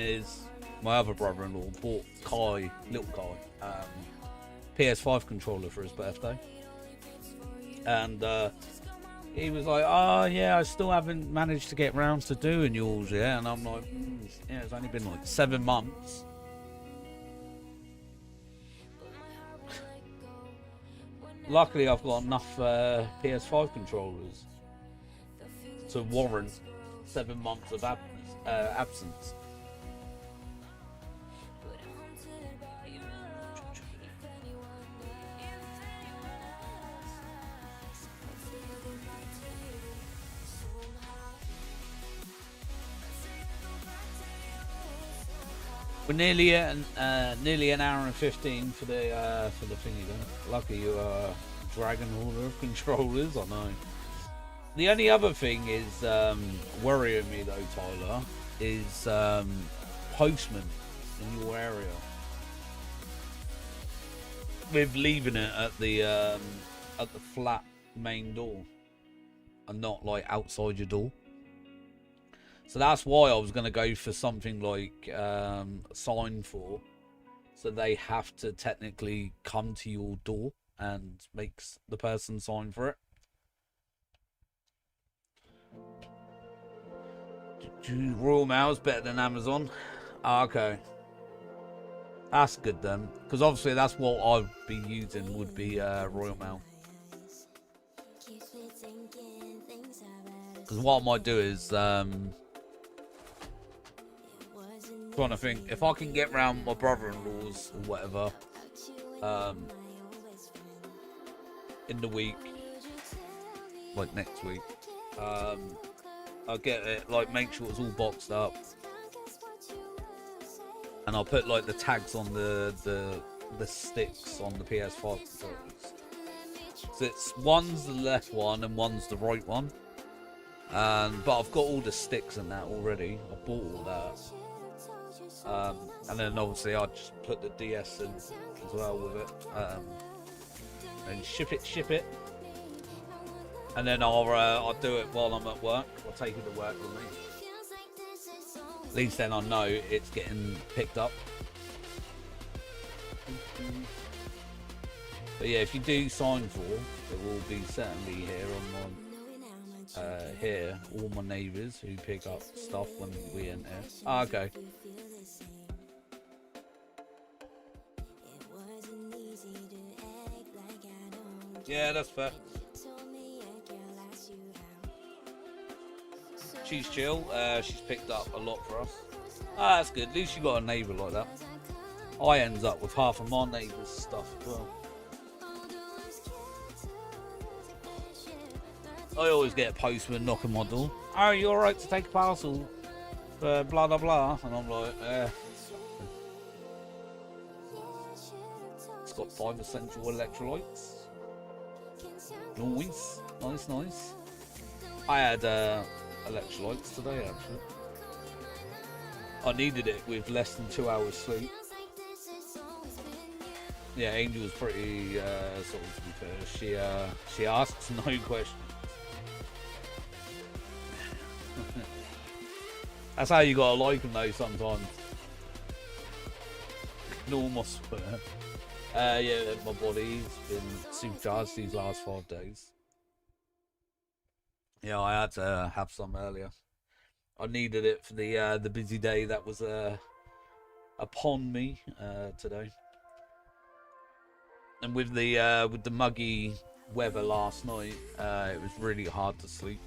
my other brother-in-law bought little Kai, PS5 controller for his birthday, and he was like, "Oh yeah, I still haven't managed to get round to doing yours yet," and I'm like, "Yeah, it's only been like 7 months." Luckily, I've got enough PS5 controllers to warrant 7 months of absence. We're nearly an hour and 15 for the thingy then. Lucky you are dragon order of controllers, I know. The only other thing is worrying me though, Tyler, is postmen in your area. With leaving it at the flat main door and not like outside your door. So that's why I was going to go for something like sign for, so they have to technically come to your door and makes the person sign for it. Royal Mail's better than Amazon. Oh, okay, that's good then, because obviously that's what I'd be using, would be Royal Mail. Because what I might do is trying to think if I can get round my brother-in-law's or whatever in the week, like next week, I'll get it, like make sure it's all boxed up, and I'll put like the tags on the sticks on the PS5 controllers. So it's one's the left one and one's the right one. But I've got all the sticks and that already. I bought all that. And then obviously I just put the DS in as well with it. And ship it. And then I'll do it while I'm at work. I'll take it to work with me. At least then I know it's getting picked up. But yeah, if you do sign for, it will be certainly here on my here all my neighbours who pick up stuff when we enter. Ah, okay. Yeah, that's fair. She's chill. She's picked up a lot for us. Ah, that's good. At least you got a neighbour like that. I ends up with half of my neighbours' stuff as well. I always get a postman knocking my door. Oh, you alright to take a parcel? Blah blah blah. And I'm like, It's got 5 essential electrolytes. Nice. I had electrolytes today actually. I needed it with less than 2 hours sleep. Yeah, Angel was pretty sort of, to be fair. She asks no questions. That's how you gotta like them though sometimes. Normal swear. Yeah, my body's been supercharged these last 5 days. Yeah, I had to have some earlier. I needed it for the busy day that was upon me today. And with the muggy weather last night, it was really hard to sleep.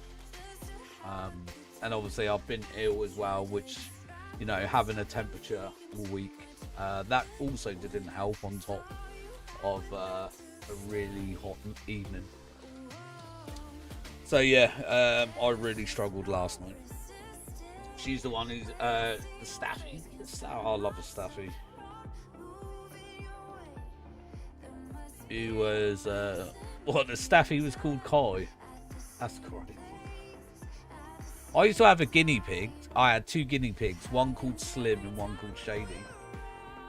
And obviously I've been ill as well, which, you know, having a temperature all week, that also didn't help on top of a really hot evening. So yeah, I really struggled last night. She's the one who's the Staffy. I love a Staffy. Who was what, the Staffy was called Kai. That's correct. I used to have a guinea pig. I had 2 guinea pigs, one called Slim and one called Shady.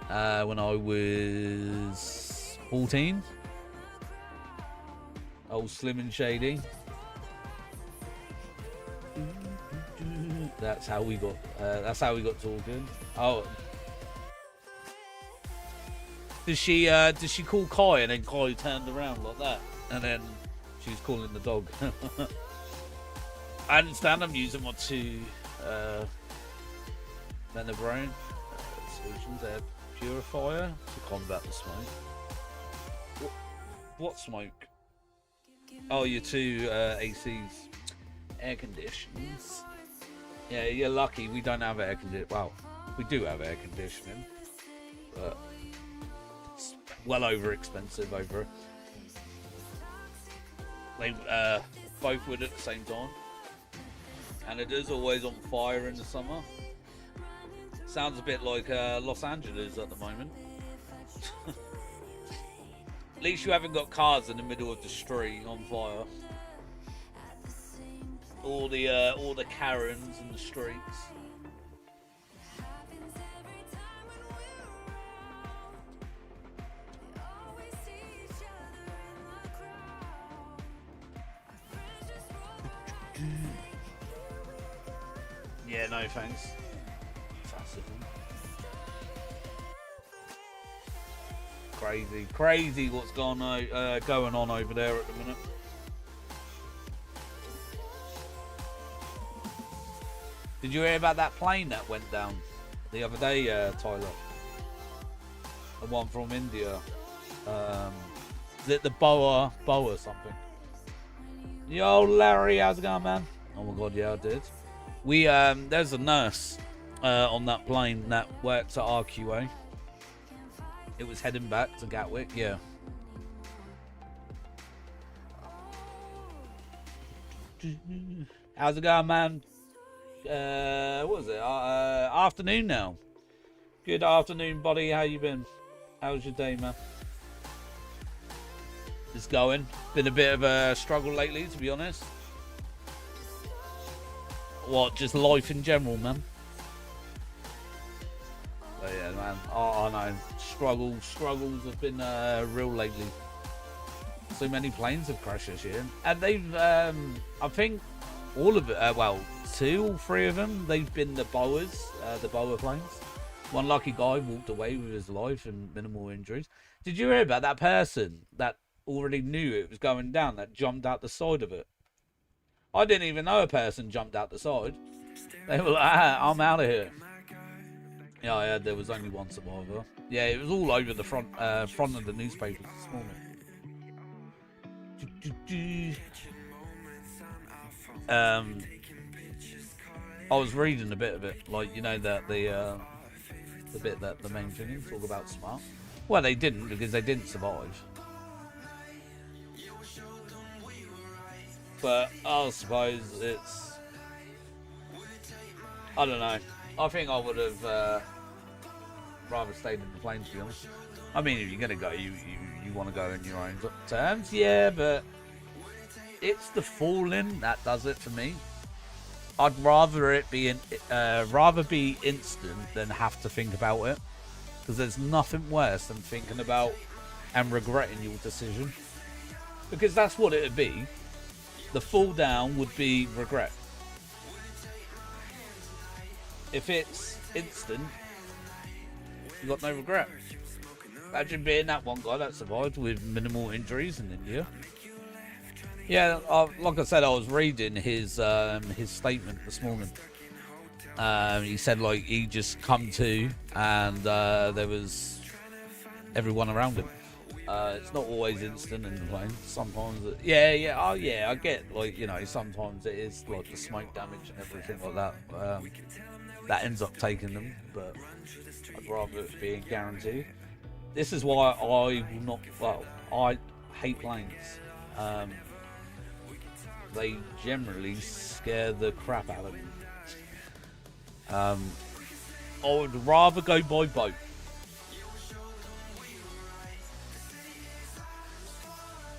When I was 14. Old Slim and Shady. That's how we got talking. Oh. Did she call Kai and then Kai turned around like that? And then she was calling the dog. I understand I'm using my 2 Venebrain solutions, air purifier to combat the smoke. What smoke? Oh, your 2 ACs. Air conditions. Yeah, you're lucky we don't have air conditioning. Well, we do have air conditioning, but it's well over expensive over it. They both would at the same time. And it is always on fire in the summer. Sounds a bit like Los Angeles at the moment. At least you haven't got cars in the middle of the street on fire. All the Karens in the streets. Yeah, no thanks. Crazy what's going on over there at the minute. Did you hear about that plane that went down the other day, Tailow? The one from India. Is it the Boa something? Yo, Larry, how's it going, man? Oh my god, yeah, I did. We there's a nurse on that plane that works at RQA. It was heading back to Gatwick, yeah. How's it going, man? What was it? Afternoon now. Good afternoon, buddy. How you been? How's your day, man? It's going. Been a bit of a struggle lately, to be honest. What? Just life in general, man. But yeah, man. Oh, I know. Struggles have been real lately. So many planes have crashed this year, and they've, I think, all of it. Well, 2 or 3 of them, they've been the Boas, the Boa planes. One lucky guy walked away with his life and minimal injuries. Did you hear about that person that already knew it was going down, that jumped out the side of it? I didn't even know a person jumped out the side. They were like, I'm out of here. Yeah, I heard there was only one survivor. Yeah, it was all over the front of the newspapers this morning. I was reading a bit of it, like, you know, that the bit that the main thing talk about smart. Well, they didn't, because they didn't survive. But I suppose it's, I don't know. I think I would have rather stayed in the plane, to be honest. I mean, if you're gonna go, you want to go in your own terms, yeah. But it's the falling that does it for me. I'd rather it be rather be instant than have to think about it, because there's nothing worse than thinking about and regretting your decision, because that's what it'd be. The fall down would be regret. If it's instant, you got no regret. Imagine being that one guy that survived with minimal injuries in India. Yeah, like I said, I was reading his statement this morning. He said, like, he just come to and there was everyone around him. It's not always instant in the plane. Sometimes, I get, like, you know, sometimes it is like the smoke damage and everything like that. That ends up taking them, but I'd rather it being guaranteed. This is why I will not. Well, I hate planes. They generally scare the crap out of me. I would rather go by boat.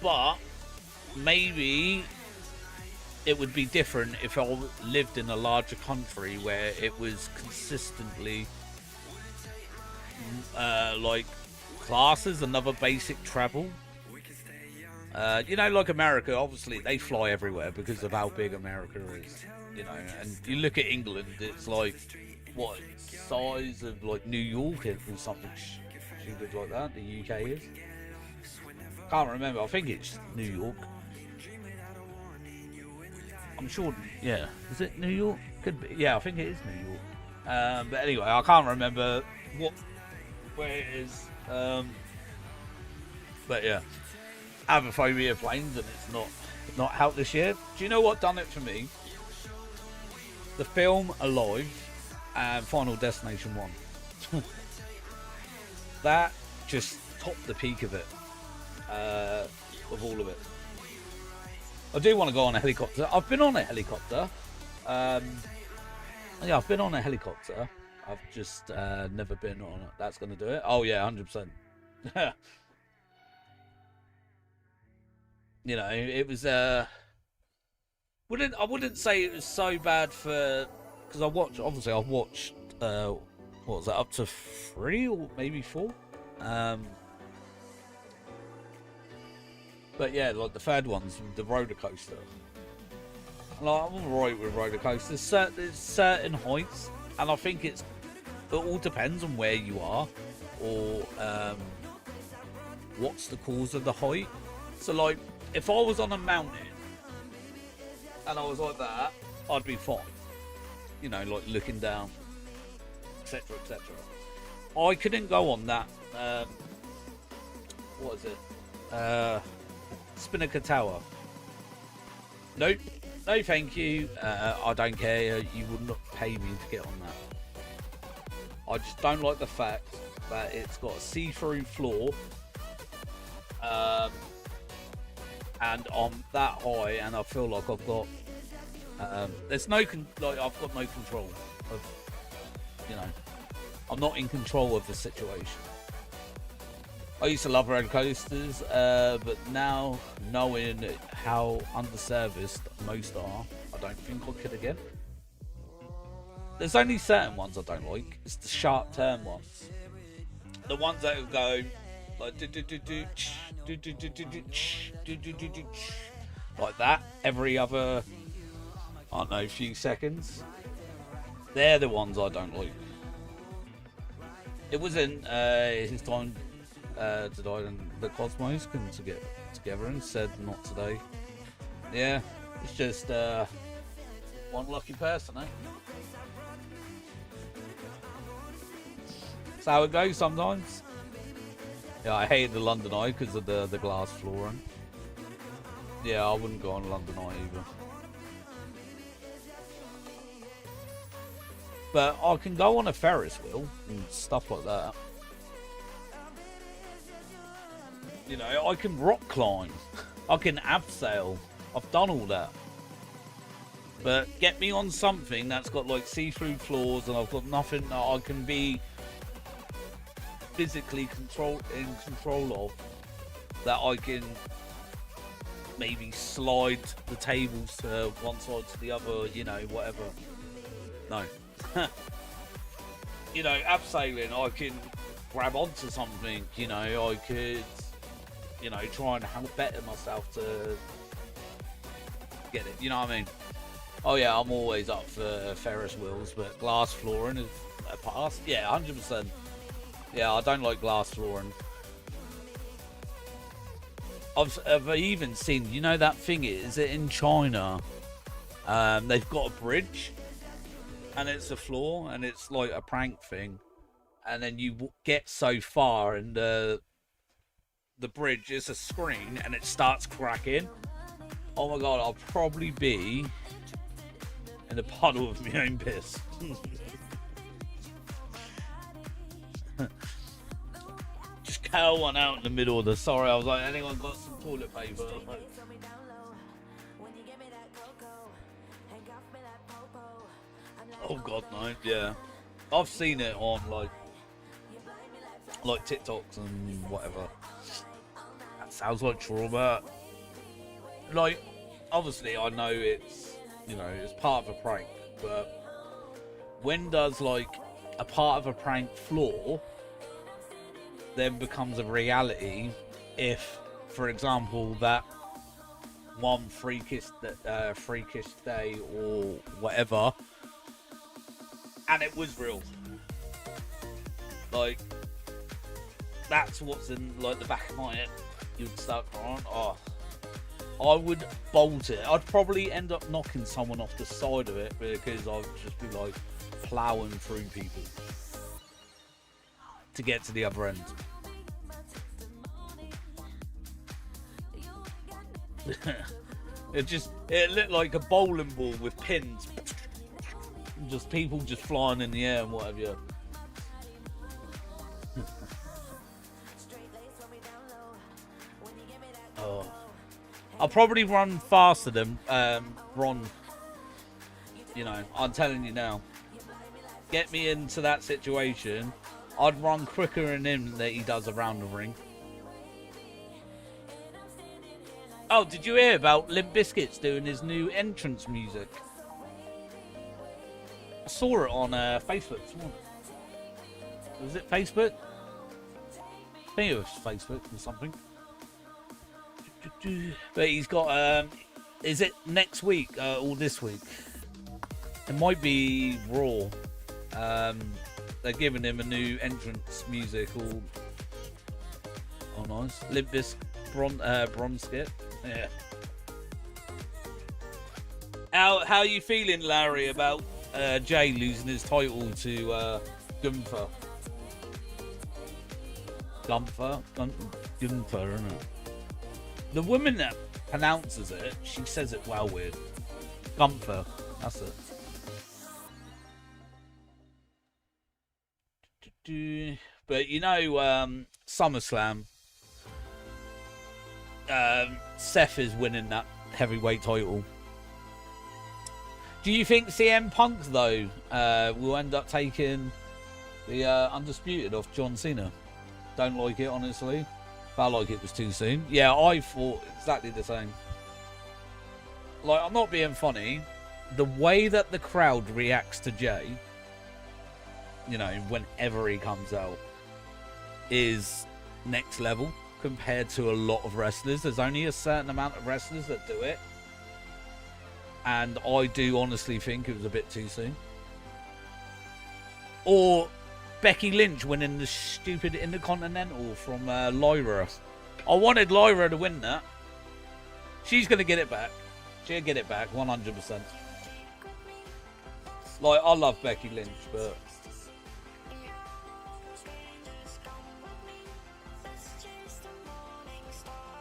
But maybe it would be different if I lived in a larger country where it was consistently like classes, another basic travel. You know, like America, obviously they fly everywhere because of how big America is. You know, and you look at England, it's like, what, size of like New York or something stupid like that. The UK is. Can't remember. I think it's New York. I'm sure. Yeah, is it New York? Could be. Yeah, I think it is New York. But anyway, I can't remember where it is. But yeah, I have a phobia of planes, and it's not out this year. Do you know what done it for me? The film Alive and Final Destination 1. That just topped the peak of it. Of all of it. I do want to go on a helicopter. I've been on a helicopter. Yeah, I've been on a helicopter. I've just never been on it. That's going to do it. Oh yeah, 100%. You know, it was I wouldn't say it was so bad for, because I've watched what was that, up to 3 or maybe 4. But yeah, like the third one's the roller coaster. Like, I'm alright with roller coasters. There's certain heights, and I think it all depends on where you are, or what's the cause of the height. So like, if I was on a mountain and I was like that, I'd be fine. You know, like looking down, etc., etc. I couldn't go on that. What is it? Spinnaker Tower. Nope. No, thank you. I don't care. You would not pay me to get on that. I just don't like the fact that it's got a see-through floor, and I'm that high, and I feel like I've got I've got no control of, you know. I'm not in control of the situation. I used to love roller coasters, but now knowing how underserviced most are, I don't think I could again. There's only certain ones I don't like. It's the sharp turn ones. The ones that will go like like that every other, I don't know, few seconds. They're the ones I don't like. It wasn't his time to die, and the Cosmos couldn't to get together and said not today. Yeah, it's just one lucky person, eh? That's how it goes sometimes. Yeah, I hated the London Eye because of the glass flooring. Yeah, I wouldn't go on London Eye either. But I can go on a Ferris wheel and stuff like that. You know, I can rock climb. I can abseil. I've done all that. But get me on something that's got like see-through floors and I've got nothing that I can be physically in control of, that I can maybe slide the tables to one side to the other, you know, whatever. No. You know, abseiling, I can grab onto something, you know, I could, you know, try and help better myself to get it, you know what I mean? Oh yeah, I'm always up for Ferris wheels, but glass flooring is a pass. Yeah, 100%. Yeah, I don't like glass flooring. I've even seen, you know that thing is it in China? They've got a bridge, and it's a floor, and it's like a prank thing, and then you get so far, and the bridge is a screen, and it starts cracking. Oh my god, I'll probably be in a puddle of my own piss. Just curl one out in the middle of the. Sorry, I was like, anyone got some toilet paper? Oh god, no. Yeah, I've seen it on like TikToks and whatever. That sounds like trauma. Like, obviously, I know it's, you know, it's part of a prank, but when does like a part of a prank flaw then becomes a reality if, for example, that one freakish day or whatever, and it was real? Like, that's what's in like the back of my head. You'd start crying. Oh, I would bolt it. I'd probably end up knocking someone off the side of it because I'd just be like plowing through people to get to the other end. It looked like a bowling ball with pins. Just people just flying in the air and whatever. Yeah. Oh. I'll probably run faster than Ron. You know, I'm telling you now. Get me into that situation, I'd run quicker than him that he does around the ring. Oh, did you hear about Limp Bizkit's doing his new entrance music? I saw it on Facebook this morning. Was it Facebook? I think it was Facebook or something. But he's got, is it next week or this week? It might be Raw. They're giving him a new entrance music. All, oh nice. Limp Bizkit, bronze skit. Yeah. How are you feeling, Larry, about Jay losing his title to Gunther? Gunther, isn't it? The woman that pronounces it, she says it well weird. Gunther, that's it. But you know, SummerSlam, Seth is winning that heavyweight title. Do you think CM Punk though will end up taking The Undisputed of John Cena. Don't like it, honestly. Felt like it was too soon. Yeah, I thought exactly the same. Like, I'm not being funny. The way that the crowd reacts to Jay, you know, whenever he comes out, is next level compared to a lot of wrestlers. There's only a certain amount of wrestlers that do it. And I do honestly think it was a bit too soon. Or Becky Lynch winning the stupid Intercontinental from Lyra. I wanted Lyra to win that. She's going to get it back. She'll get it back, 100%. Like, I love Becky Lynch, but...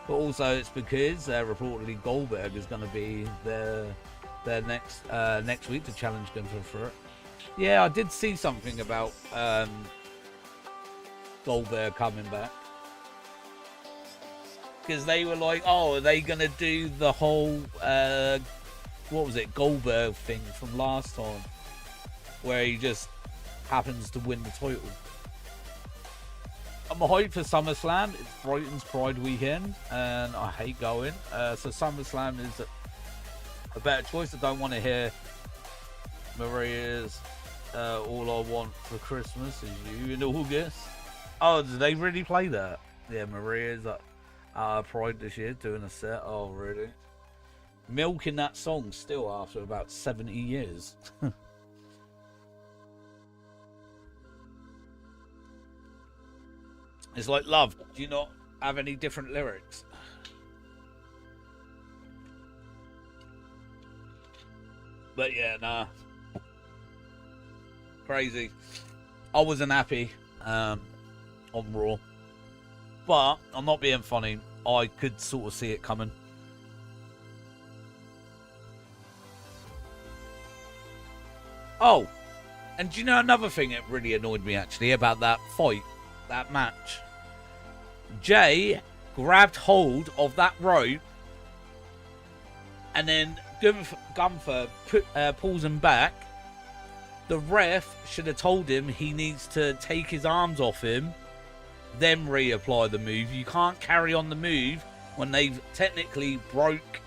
But also it's because reportedly Goldberg is going to be their next week to challenge Gunther for it. Yeah, I did see something about Goldberg coming back. Because they were like, oh, are they going to do the whole, what was it, Goldberg thing from last time? Where he just happens to win the title. I'm hyped for SummerSlam. It's Brighton's Pride weekend, and I hate going. So SummerSlam is a better choice. I don't want to hear Maria's All I Want for Christmas Is You in August. Oh, did they really play that? Yeah, Maria's Pride this year doing a set. Oh, really? Milking that song still after about 70 years. It's like, love, do you not have any different lyrics? But yeah, nah. Crazy. I wasn't happy on Raw. But I'm not being funny. I could sort of see it coming. Oh, and do you know another thing that really annoyed me actually about that fight, that match? Jay grabbed hold of that rope and then Gunther pulls him back. The ref should have told him he needs to take his arms off him, then reapply the move. You can't carry on the move when they've technically broke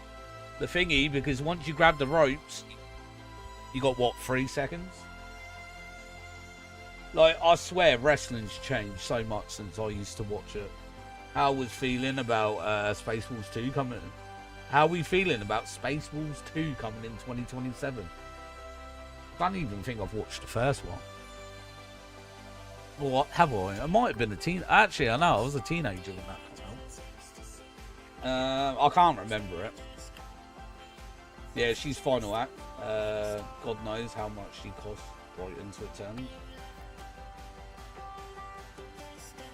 the thingy, because once you grab the ropes, you got, what, 3 seconds? Like, I swear wrestling's changed so much since I used to watch it. How was feeling about Spaceballs 2 coming? How are we feeling about Spaceballs 2 coming in 2027? I don't even think I've watched the first one. Or have I? I might have been a teen. Actually, I know I was a teenager when that came out. I can't remember it. Yeah, she's final act. God knows how much she cost Brighton to attend.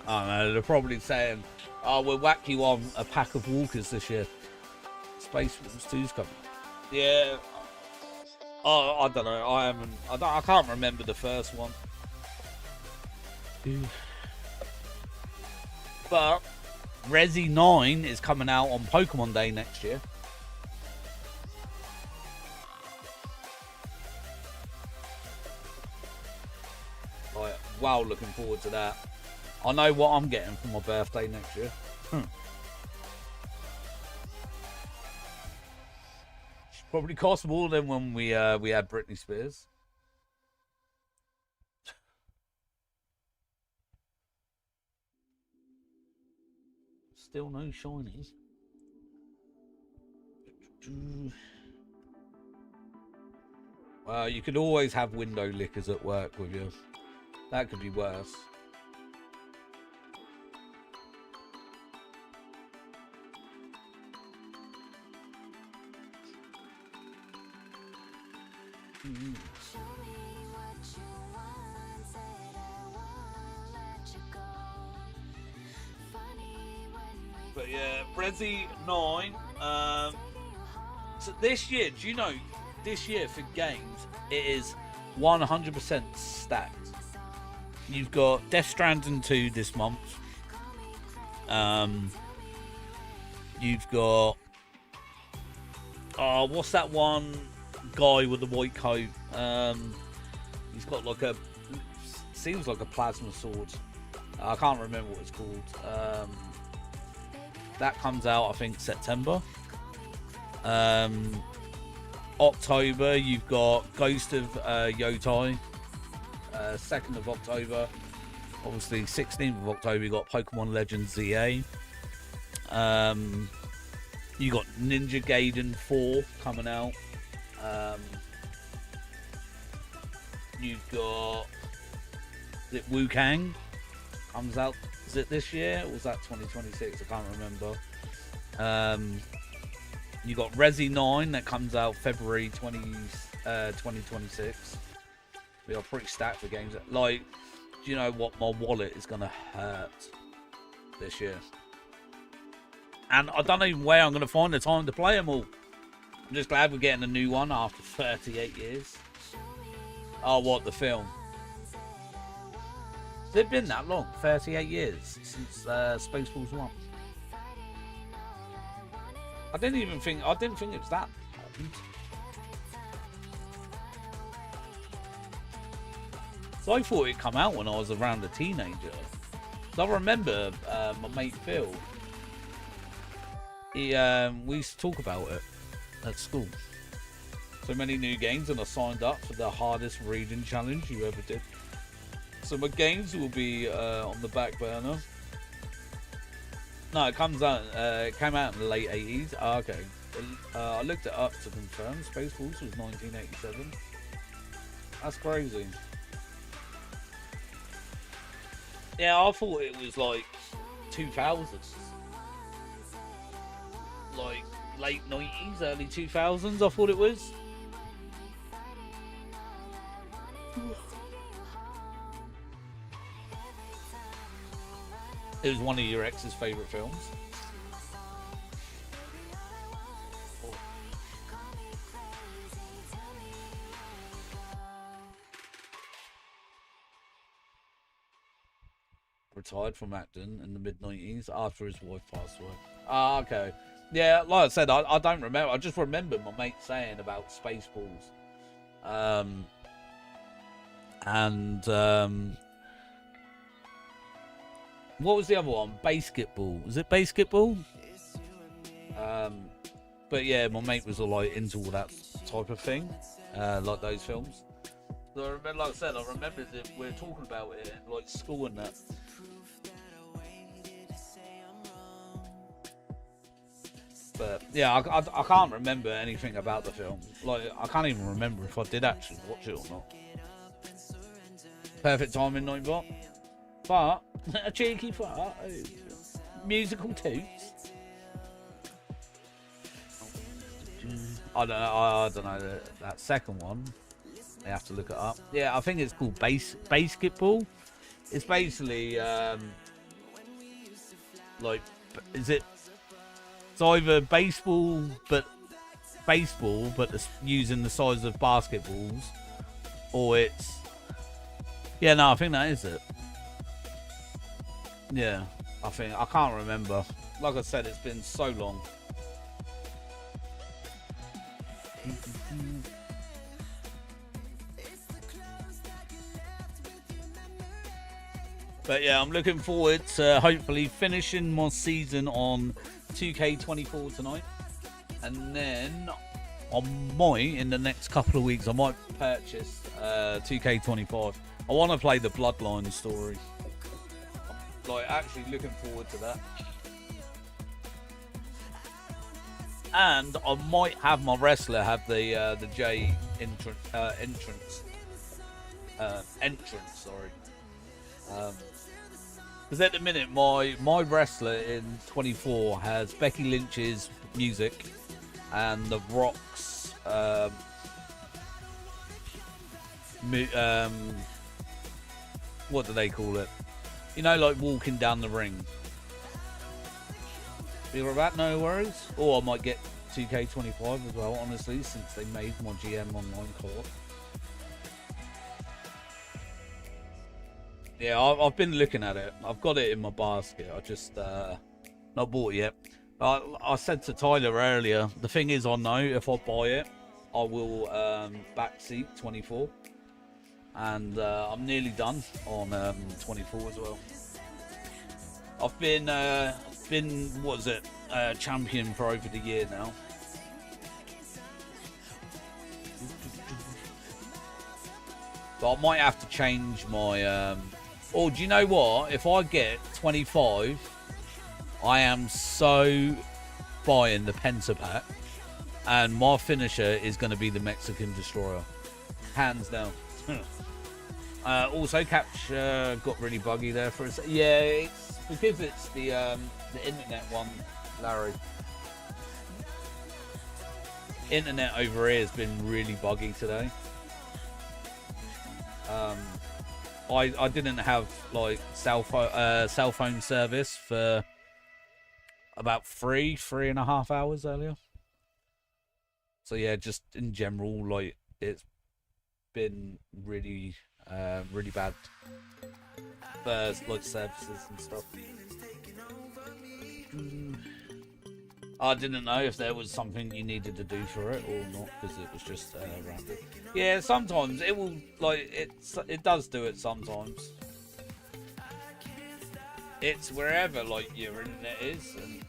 I don't know, they're probably saying, oh, we'll whack you on a pack of walkers this year. Spaceballs 2's coming. Yeah. Oh, I don't know. I can't remember the first one. But Resi 9 is coming out on Pokémon Day next year. Right, wow, looking forward to that. I know what I'm getting for my birthday next year. Probably cost more than when we had Britney Spears. Still no shinies. Well, you could always have window lickers at work with you. That could be worse. But yeah, Resi 9. So this year, do you know, this year for games, it is 100% stacked. You've got Death Stranding 2 this month. You've got, what's that one guy with the white coat? He's got like a seems like a plasma sword. I can't remember what it's called. That comes out, I think, September. October, you've got Ghost of Yotai. 2nd of October. Obviously, 16th of October, you got Pokemon Legends ZA. You got Ninja Gaiden 4 coming out. You've got, is it Wu-Kang? Comes out, is it this year? Or was that 2026? I can't remember. You got Resi 9 that comes out February 2026. We are pretty stacked for games. Like, do you know what? My wallet is going to hurt this year. And I don't know even where I'm going to find the time to play them all. I'm just glad we're getting a new one after 38 years. Oh, what? The film. Has it been that long? 38 years since Spaceballs 1. I didn't think it was that old. So I thought it'd come out when I was around a teenager. So I remember my mate Phil. We used to talk about it at school. So many new games, and I signed up for the hardest region challenge you ever did. So my games will be on the back burner. No, it came out in the late 80s. Oh, okay. I looked it up to confirm. Spaceballs was 1987. That's crazy. Yeah, I thought it was like 2000s. Like late 90s, early 2000s, I thought it was. It was one of your ex's favourite films. Retired from acting in the mid-90s after his wife passed away. Ah, okay. Yeah, like I said, I don't remember. I just remember my mate saying about Spaceballs. What was the other one? Basketball. Was it Basketball? But yeah, my mate was all like into all that type of thing, like those films. So I remember, like I said, I remember that we were talking about it in like school and that. But yeah, I can't remember anything about the film. Like, I can't even remember if I did actually watch it or not. Perfect timing, Nightbot. But a cheeky fart. Musical toots. I don't know that second one. I have to look it up. Yeah, I think it's called Basketball. It's basically like, is it? It's either baseball, but using the size of basketballs, or it's, yeah, no, I think that is it. Yeah, I can't remember. Like I said, it's been so long. But yeah, I'm looking forward to hopefully finishing my season on 2K24 tonight, and then I might, in the next couple of weeks, I might purchase 2K25. I want to play the Bloodline story. I'm like actually looking forward to that, and I might have my wrestler have the J entrance. Sorry. Because at the minute, my wrestler in 24 has Becky Lynch's music and The Rock's what do they call it? You know, like walking down the ring. Feel about no worries. Or I might get 2K25 as well, honestly, since they made my GM online card. Yeah, I've been looking at it. I've got it in my basket. I just not bought it yet. I said to Tyler earlier, the thing is, I know if I buy it, I will backseat 24. and I'm nearly done on 24 as well. I've been what is it, champion for over the year now. But I might have to change my or do you know what, if I get 25, I am so buying the Penta pack, and my finisher is going to be the Mexican Destroyer, hands down. Also, Catch got really buggy there for a second. Yeah, it's because it's the internet one, Larry. Internet over here has been really buggy today. I didn't have like cell phone service for about 3.5 hours earlier. So yeah, just in general, like it's been really really bad for like services and stuff. I didn't know if there was something you needed to do for it or not, because it was just random. Yeah, sometimes it will, like, it does do it sometimes. It's wherever, like, your internet is, and,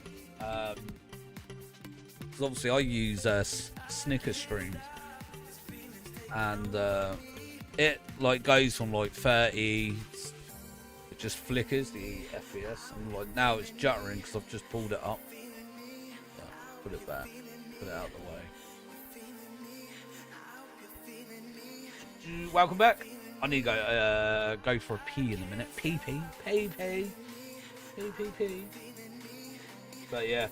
because obviously I use Snicker Stream, and it, like, goes from, like, 30, it just flickers, the FPS, and, like, now it's juttering because I've just pulled it up. Put it back, put it out of the way. Welcome back. I need to go for a pee in a minute. Pee. But yeah,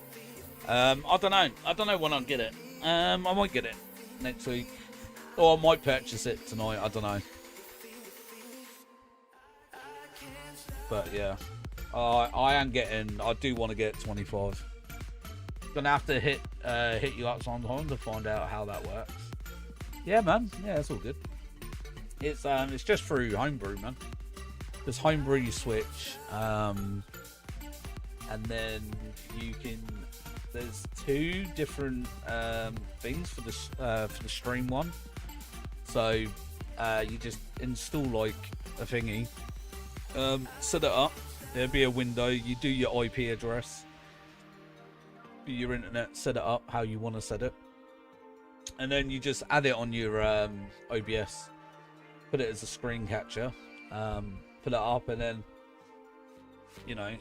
I don't know when I'll get it. I might get it next week, or I might purchase it tonight. I don't know. But yeah, I do want to get 25. Gonna have to hit you up sometime to find out how that works. Yeah, man. Yeah, it's all good. It's just through Homebrew, man. There's Homebrew, you switch, and then you can. There's 2 different things for the stream one. So you just install like a thingy, set it up. There'll be a window. You do your IP address, your internet, set it up how you want to set it, and then you just add it on your OBS, put it as a screen catcher, put it up, and then, you know,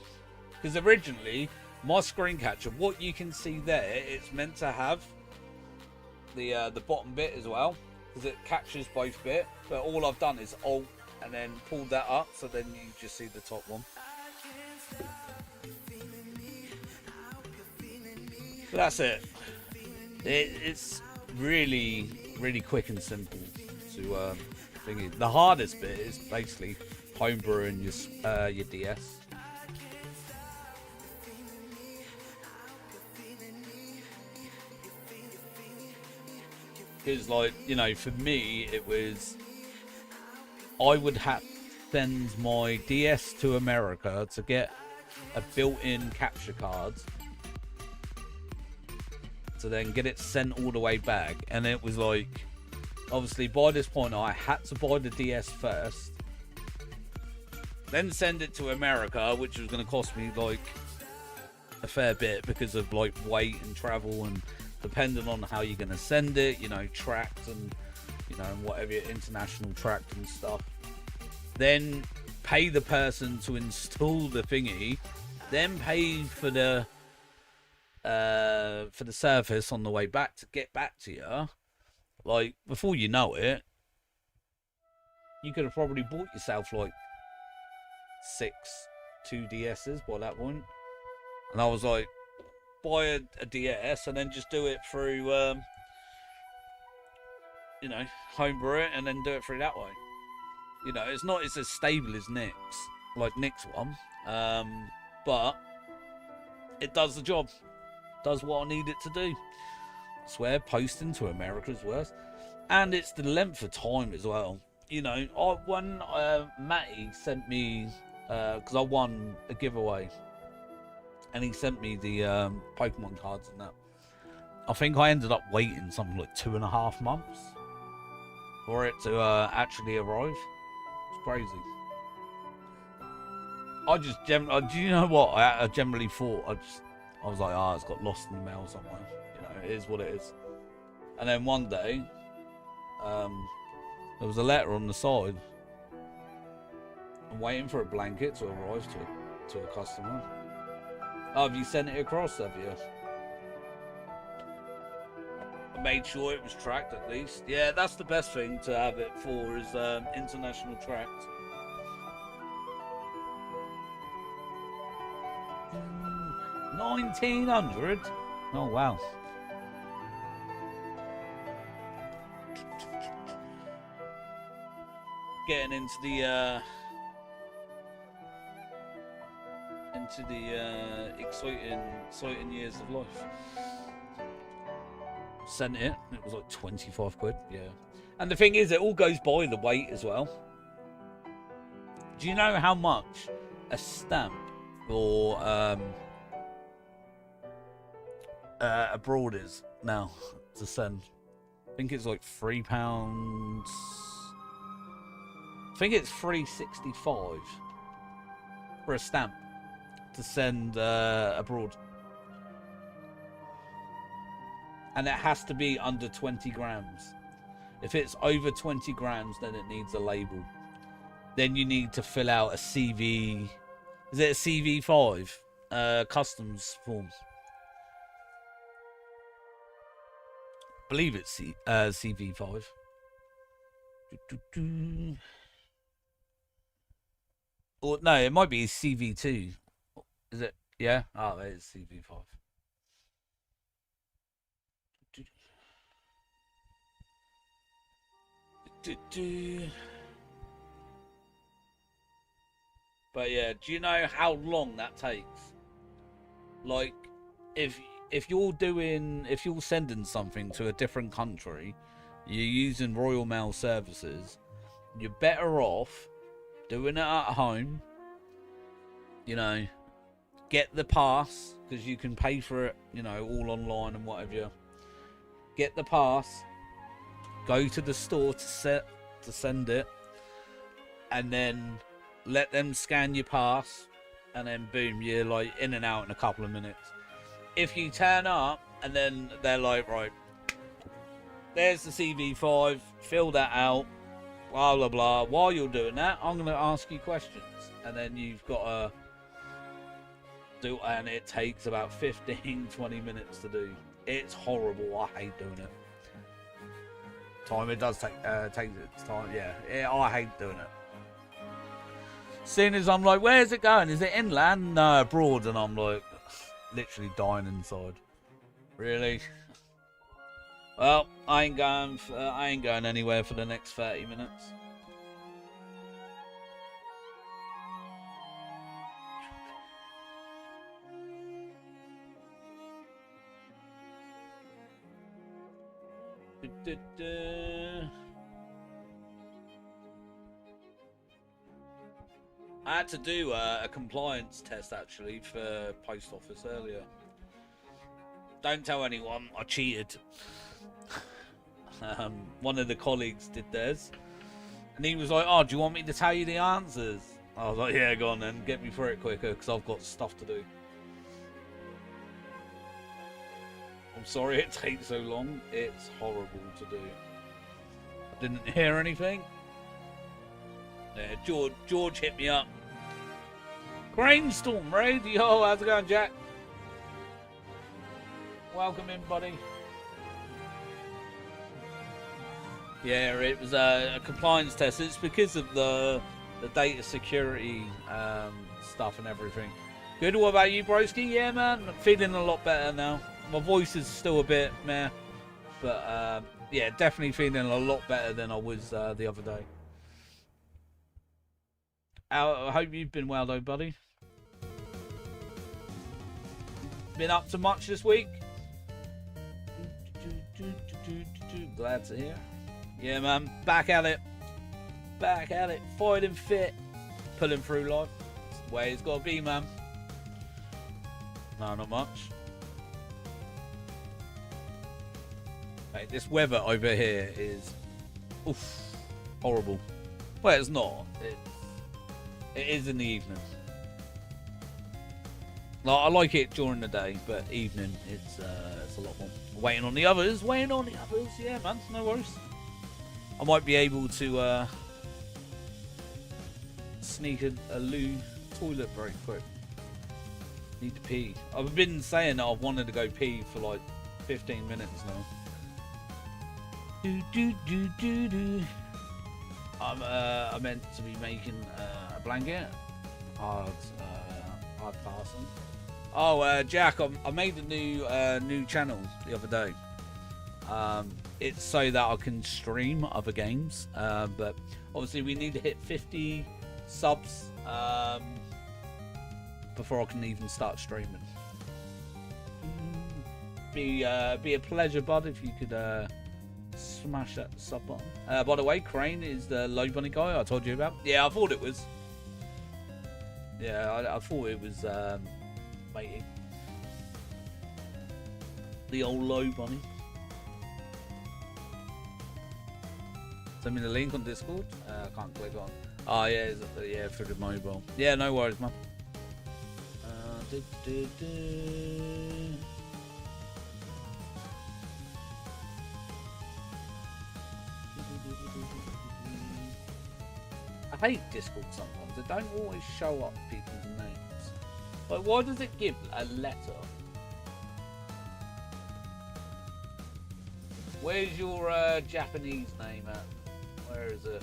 because originally my screen catcher, what you can see there, it's meant to have the bottom bit as well, because it captures both bit, but all I've done is alt and then pulled that up, so then you just see the top one. But that's it. It's really, really quick and simple to thingy. The hardest bit is basically homebrewing your DS. Because, like, you know, for me, it was, I would have to send my DS to America to get a built-in capture card, to then get it sent all the way back. And it was like, obviously by this point I had to buy the DS first, then send it to America, which was going to cost me like a fair bit because of like weight and travel, and depending on how you're going to send it, you know, tracked and, you know, whatever, international tracked and stuff. Then pay the person to install the thingy, then pay for the service on the way back to get back to you. Like, before you know it, you could have probably bought yourself like 2 DSs by that point. And I was like, buy a DS and then just do it through, you know, homebrew it and then do it through that way. You know, it's not as stable as Nick's one, but it does the job. Does what I need it to do. I swear, posting to America's worse. And it's the length of time as well. You know, when Matty sent me, because I won a giveaway, and he sent me the Pokemon cards and that, I think I ended up waiting something like 2.5 months. for it to actually arrive. It's crazy. I just do you know what? I generally thought I was like, it's got lost in the mail somewhere. You know, it is what it is. And then one day, there was a letter on the side. I'm waiting for a blanket to arrive to a customer. Oh, have you sent it across, have you? I made sure it was tracked at least. Yeah, that's the best thing to have it for is international tracked. 1900? Oh, wow. Getting into the exciting years of life. Sent it. It was like 25 quid. Yeah. And the thing is, it all goes by the weight as well. Do you know how much a stamp or abroad is now to send? I think it's like £3. I think it's $3.65 for a stamp to send abroad. And it has to be under 20 grams. If it's over 20 grams, then it needs a label. Then you need to fill out a CV. Is it a CV5? Customs forms. I believe it's CV5. Or no, it might be CV2. Is it? Yeah? Oh, it is CV5. But yeah, do you know how long that takes? Like, if you're sending something to a different country, you're using Royal Mail services, you're better off doing it at home. You know, get the pass, because you can pay for it, you know, all online and whatever. Get the pass, go to the store to send it, and then let them scan your pass, and then boom, you're like in and out in a couple of minutes. If you turn up and then they're like, right, there's the CV5, fill that out, blah blah blah. While you're doing that, I'm going to ask you questions, and then you've got to do, and it takes about 15-20 minutes to do. It's horrible. I hate doing it. It does take its time. Yeah, I hate doing it. Soon as I'm like, where's it going? Is it inland? No, abroad. And I'm like, literally dying inside. Really? Well, I ain't going anywhere for the next 30 minutes. I had to do a compliance test actually for post office earlier. Don't tell anyone, I cheated. One of the colleagues did theirs, and he was like, "Oh, do you want me to tell you the answers?" I was like, "Yeah, go on then, get me through it quicker, because I've got stuff to do." I'm sorry it takes so long. It's horrible to do. I didn't hear anything. Yeah, George hit me up. Brainstorm raid. Yo, how's it going, Jack? Welcome in, buddy. Yeah, it was a compliance test. It's because of the data security stuff and everything. Good. What about you, broski? Yeah, man. I'm feeling a lot better now. My voice is still a bit meh, but yeah, definitely feeling a lot better than I was the other day. I hope you've been well though, buddy. Been up to much this week? Glad to hear. Yeah, man, back at it. Back at it. Fighting fit. Pulling through life. That's the way it's got to be, man. No, not much. Hey, this weather over here is Oof, horrible. Well, it's not. It is in the evening. Like, I like it during the day, but evening it's a lot more. Waiting on the others. Yeah, man. No worries. I might be able to sneak a loo toilet very quick. Need to pee. I've been saying that I've wanted to go pee for like 15 minutes now. I'm meant to be making a blanket. Hard passing. Oh, Jack, I made a new channel the other day. It's so that I can stream other games, but obviously we need to hit 50 subs before I can even start streaming. Be a pleasure, bud, if you could smash that sub button. By the way, Crane is the low bunny guy I told you about. Yeah, I thought it was. Yeah, I thought it was matey. The old low bunny. Send me the link on Discord. Can't click on. Oh yeah, yeah, through the mobile. Yeah, no worries, man. I hate Discord sometimes. It don't always show up people's names. Like, why does it give a letter? Where's your Japanese name at? Where is it?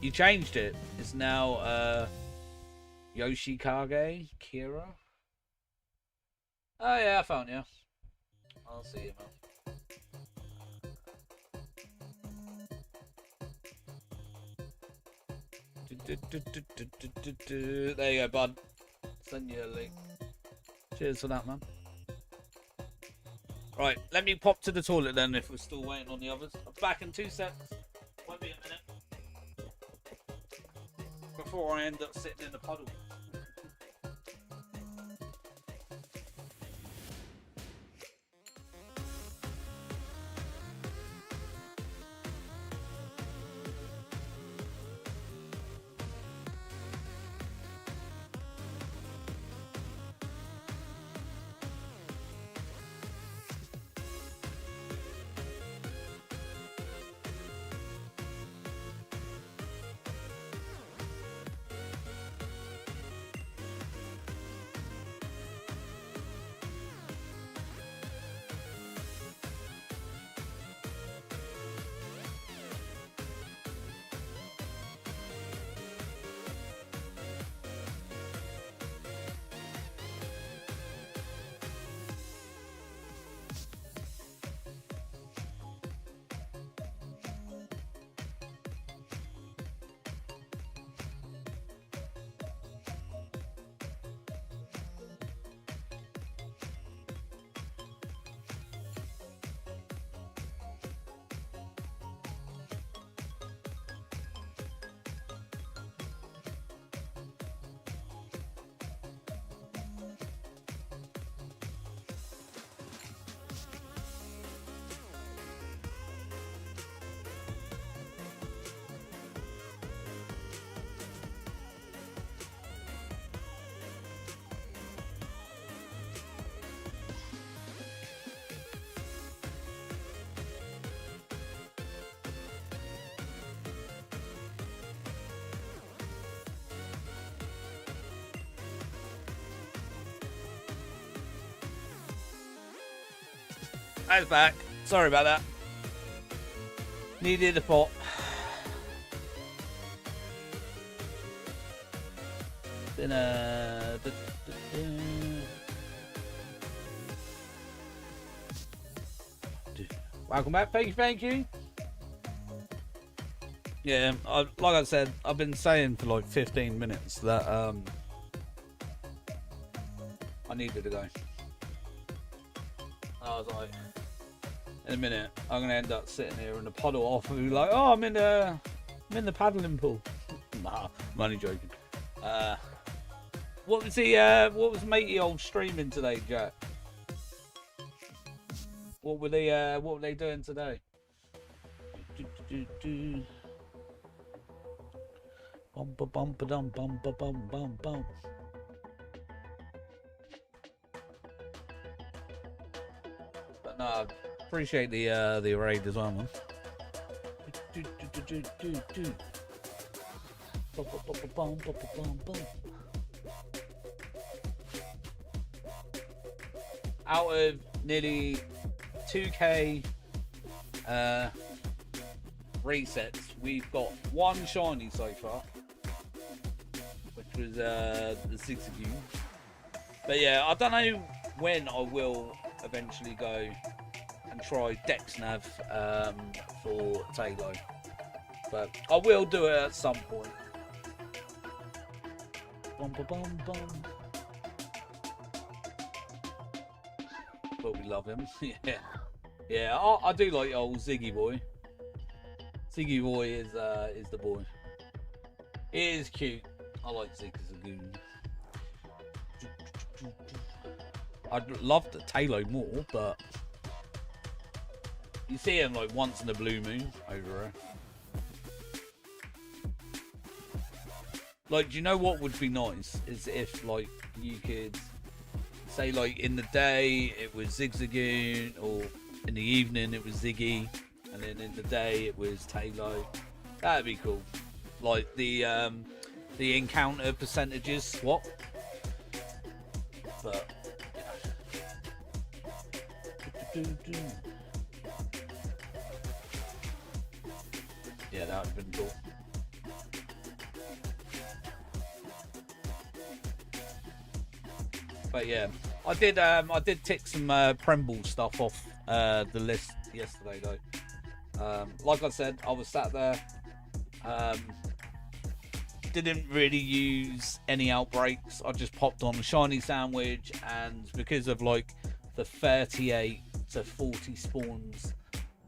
You changed it. It's now Yoshikage Kira. Oh yeah, I found you. I'll see you, man. There you go, bud. Send you a link. Cheers for that, man. Right, let me pop to the toilet then if we're still waiting on the others. I'm back in 2 seconds. Won't be a minute. Before I end up sitting in the puddle. I was back. Sorry about that. Needed a pot. Been welcome back. Thank you. Yeah, like I said, I've been saying for like 15 minutes that I needed to go. I was like, in a minute, I'm gonna end up sitting here in a puddle off and be like, oh, I'm in I'm in the paddling pool. Nah, I'm only joking. What was Matey old streaming today, Jack? What were they doing today? Bum ba bum ba dum bum ba bum bum bum. But no, appreciate the raid as well, man. Out of nearly 2k resets, we've got one shiny so far, which was the 6 of you. But yeah, I don't know when I will eventually go and try DexNav for Tailow, but I will do it at some point. Bum, ba, bum, bum. But we love him. Yeah, I do like old Ziggy Boy. Ziggy Boy is the boy. He is cute. I like Zig as a goon. I'd love to Tailow more, but you see him like once in a blue moon over there. Like, do you know what would be nice? Is if like you could say like in the day it was Zigzagoon, or in the evening it was Ziggy, and then in the day it was Tailow. That'd be cool. Like the encounter percentages swap. But yeah, that would have been cool. But yeah, I did tick some Premble stuff off the list yesterday though. Like I said, I was sat there, didn't really use any outbreaks. I just popped on a shiny sandwich, and because of like the 38 to 40 spawns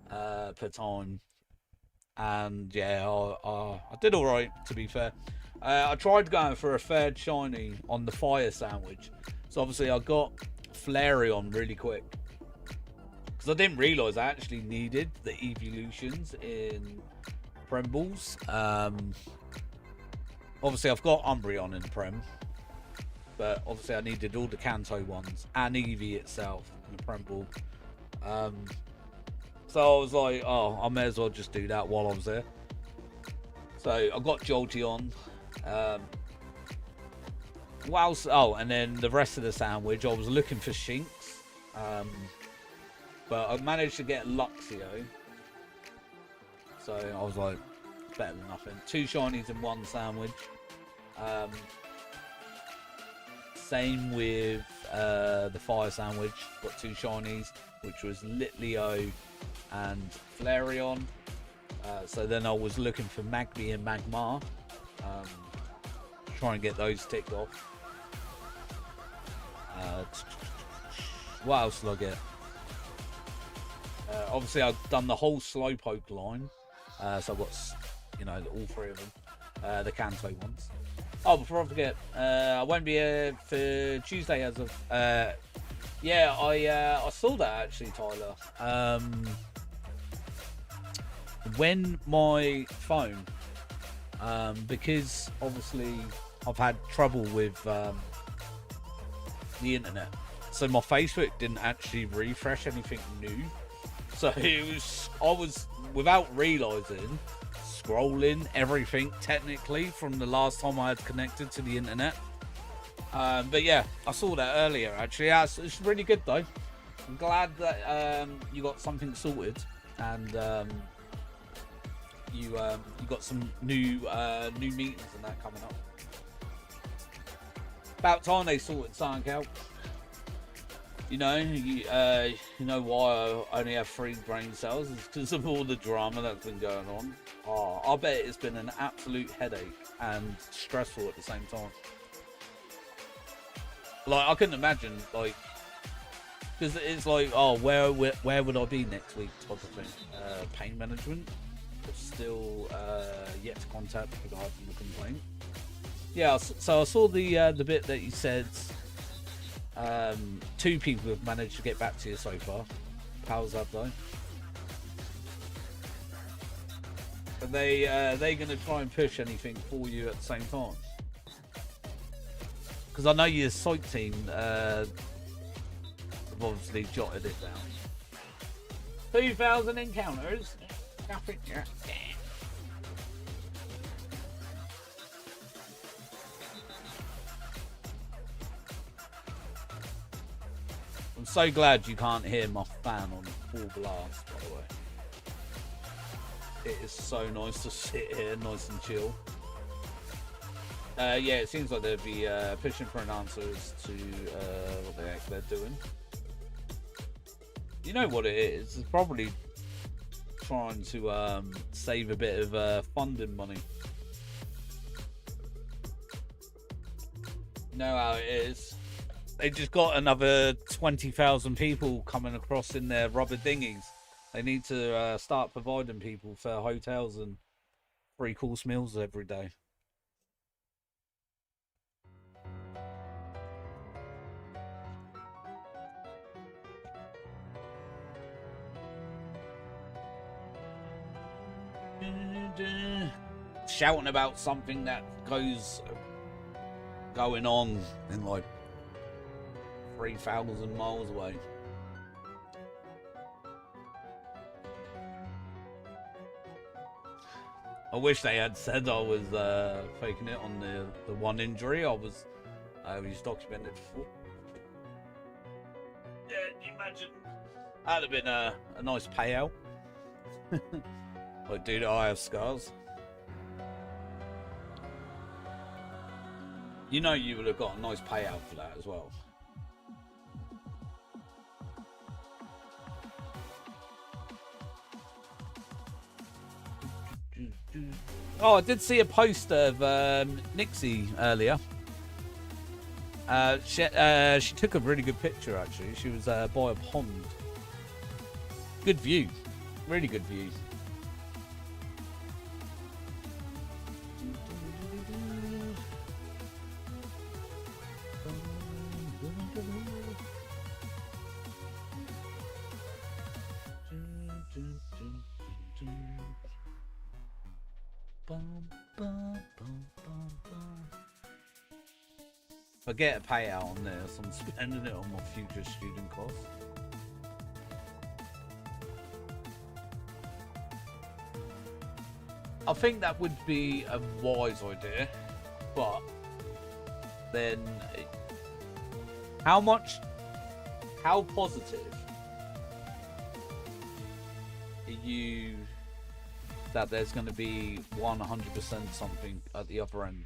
per time, and yeah, I did all right, to be fair. I tried going for a third shiny on the fire sandwich, so obviously I got Flareon really quick, because I didn't realise I actually needed the evolutions in Prembles. Obviously I've got Umbreon in Prem, but obviously I needed all the Kanto ones and Eevee itself in the Premble. So I was like, oh, I may as well just do that while I was there. So I got Jolteon. And then the rest of the sandwich, I was looking for Shinx, but I managed to get Luxio, so I was like, better than nothing. 2 shinies in 1 sandwich. Same with the fire sandwich, got 2 shinies, which was Litleo and Flareon. So then I was looking for Magby and Magmar, try and get those ticked off. What else did I get? Obviously I've done the whole Slowpoke line, so I've got, you know, all 3 of them, the Kanto ones. Oh, before I forget, I won't be here for Tuesday as of yeah, I saw that actually, Tyler. When my phone, because obviously I've had trouble with the internet, so my Facebook didn't actually refresh anything new. So I was without realizing scrolling everything technically from the last time I had connected to the internet. But yeah, I saw that earlier actually. Yeah, it's really good though. I'm glad that you got something sorted, and you got some new meetings and that coming up. About time they sorted something out. You know, you know why I only have 3 brain cells? It's because of all the drama that's been going on. Oh, I bet it's been an absolute headache and stressful at the same time. Like, I couldn't imagine, like, because it's like, oh, where would I be next week type of thing. Pain management. still yet to contact regarding the complaint. Yeah, so I saw the bit that you said 2 people have managed to get back to you so far. How's that though? Are they going to try and push anything for you at the same time? Because I know your site team have obviously jotted it down. 2,000 encounters. I'm so glad you can't hear my fan on full blast, by the way. It is so nice to sit here, nice and chill. Yeah, it seems like they'll be pushing for an answer as to what the heck they're doing. You know what it is? It's probably trying to save a bit of funding money. You know how it is. They just got another 20,000 people coming across in their rubber dinghies. They need to start providing people for hotels and 3-course meals every day. Shouting about something that going on in like 3,000 miles away. I wish they had said I was faking it on the one injury I was documented for. Yeah, can you imagine? That'd have been a nice payout. Like, dude, I have scars. You know you would have got a nice payout for that as well. Oh, I did see a post of Nixie earlier. She took a really good picture, actually. She was by a pond. Good view. Really good view. If I get a payout on this, I'm spending it on my future student costs. I think that would be a wise idea, but then how positive are you that there's going to be 100% something at the upper end?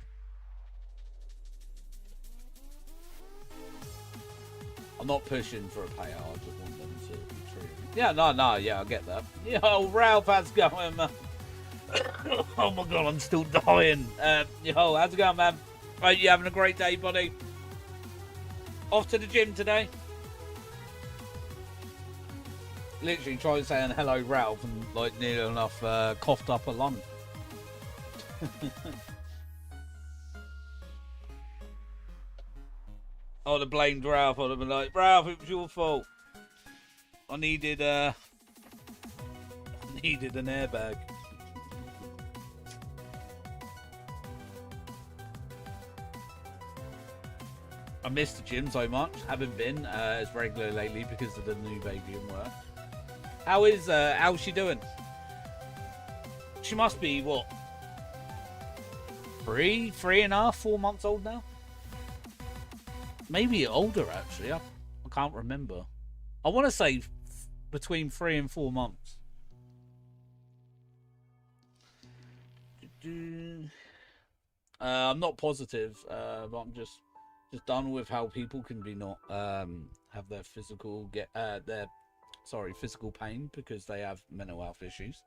I'm not pushing for a payout, I just want them to be treated. Yeah, no, yeah, I get that. Yo, Ralph, how's it going, man? Oh my god, I'm still dying. Yo, how's it going, man? Right, you having a great day, buddy? Off to the gym today? Literally tried saying hello, Ralph, and like nearly enough coughed up a lung. I would have blamed Ralph. I would have been like, Ralph, it was your fault. I needed an airbag. I missed the gym so much. Haven't been as regular lately because of the new baby and work. How's she doing? She must be what? 3.5, 4 months old now? Maybe older actually. I can't remember. I want to say between 3 and 4 months. I'm not positive, but I'm just done with how people can be not have their physical physical pain because they have mental health issues.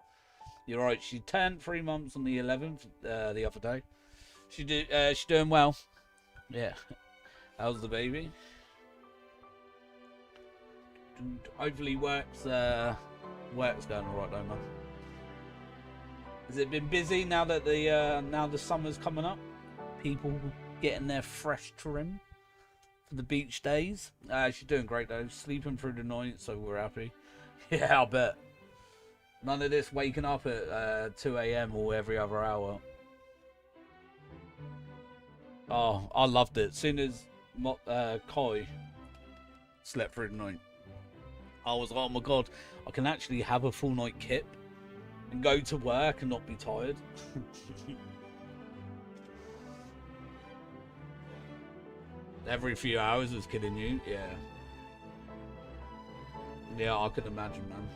You're right. She turned 3 months on the 11th the other day. She's doing well. Yeah. How's the baby? Hopefully work's going alright though, man. Has it been busy now that the summer's coming up? People getting their fresh trim for the beach days. She's doing great though. Sleeping through the night, so we're happy. Yeah, I'll bet. None of this waking up at 2 a.m. or every other hour. Oh, I loved it. As soon as Koi slept through the night, I was like, oh my god, I can actually have a full night kip and go to work and not be tired. Every few hours was killing you, yeah. Yeah, I could imagine, man.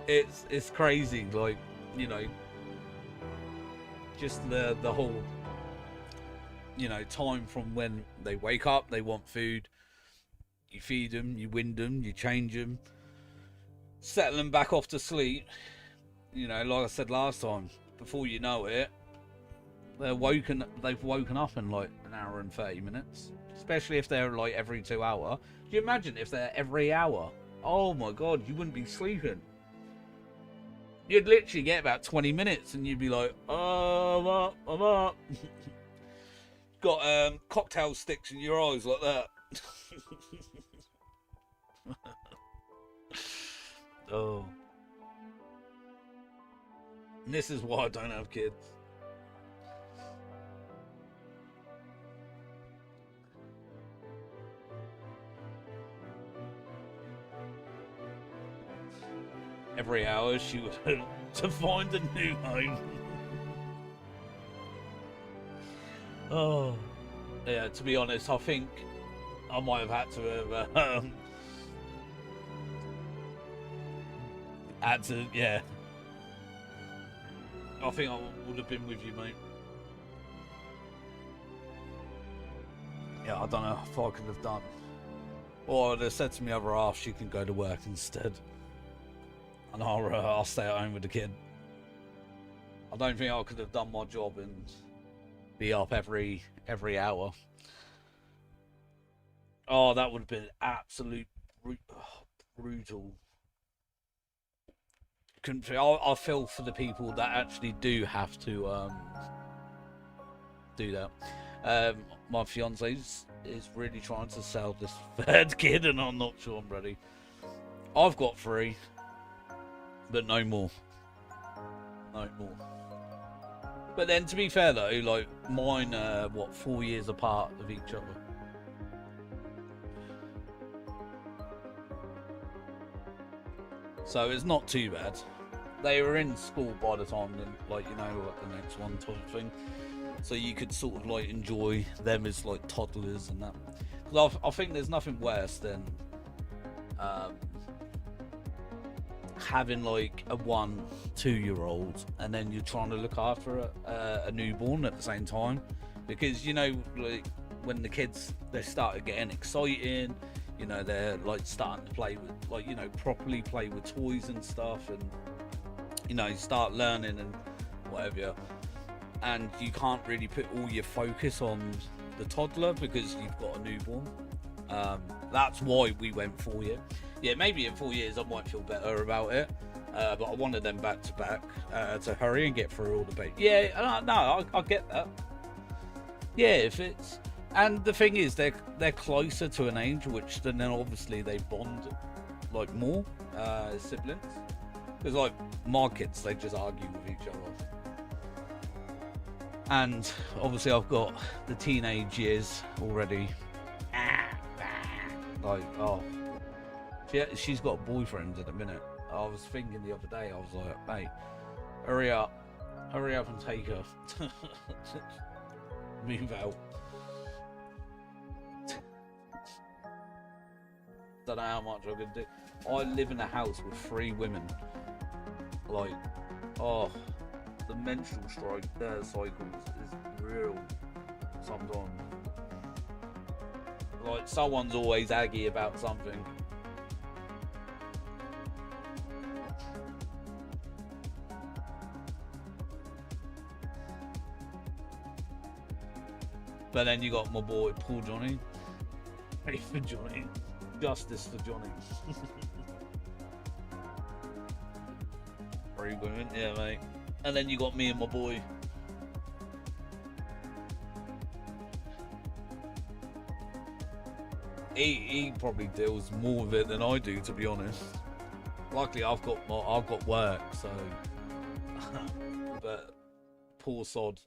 It's crazy, like, you know, just the whole, you know, time from when they wake up, they want food, you feed them, you wind them, you change them, settle them back off to sleep. You know, like I said last time, before you know it, they've woken up in like an hour and 30 minutes. Especially if they're like every 2 hours. Do you imagine if they're every hour? Oh my god, you wouldn't be sleeping. You'd literally get about 20 minutes and you'd be like, oh, I'm up. Got cocktail sticks in your eyes like that. Oh. And this is why I don't have kids. Every hour she would have to find a new home. Oh. Yeah, to be honest, I think I might have had to have yeah. I think I would have been with you, mate. Yeah, I don't know if I could have done. Or I'd have said to my other half she can go to work instead. And I'll stay at home with the kid. I don't think I could have done my job and be up every hour. Oh, that would have been absolute brutal. I feel for the people that actually do have to do that. My fiance is really trying to sell this third kid, and I'm not sure I'm ready. I've got 3. But no more. No more. But then, to be fair though, like, mine are, 4 years apart of each other. So it's not too bad. They were in school by the time, like, you know, like the next one type thing. So you could sort of, like, enjoy them as, like, toddlers and that. Because I think there's nothing worse than having like a 1-2-year-old and then you're trying to look after a newborn at the same time, because, you know, like when the kids, they started getting exciting, you know, they're like starting to play with, like, you know, properly play with toys and stuff, and, you know, start learning and whatever, and you can't really put all your focus on the toddler because you've got a newborn. That's why we went 4 years. Yeah, maybe in 4 years I might feel better about it, but I wanted them back to back to hurry and get through all the baby. Yeah, no, I get that. Yeah, if it's, and the thing is, they're closer to an age which then obviously they bond like more as siblings. Because like my kids, they just argue with each other, and obviously I've got the teenage years already. Like, oh. She's got a boyfriend at the minute. I was thinking the other day, I was like, mate, hurry up and take her. Move out. Don't know how much I can do. I live in a house with 3 women. Like, oh, the menstrual cycles is real sometimes. Like, someone's always aggy about something. But then you got my boy, poor Jonny. Pray for Jonny. Justice for Jonny. reboot, yeah, mate. And then you got me and my boy. He probably deals more with it than I do, to be honest. Luckily, I've got work, so. But poor sod,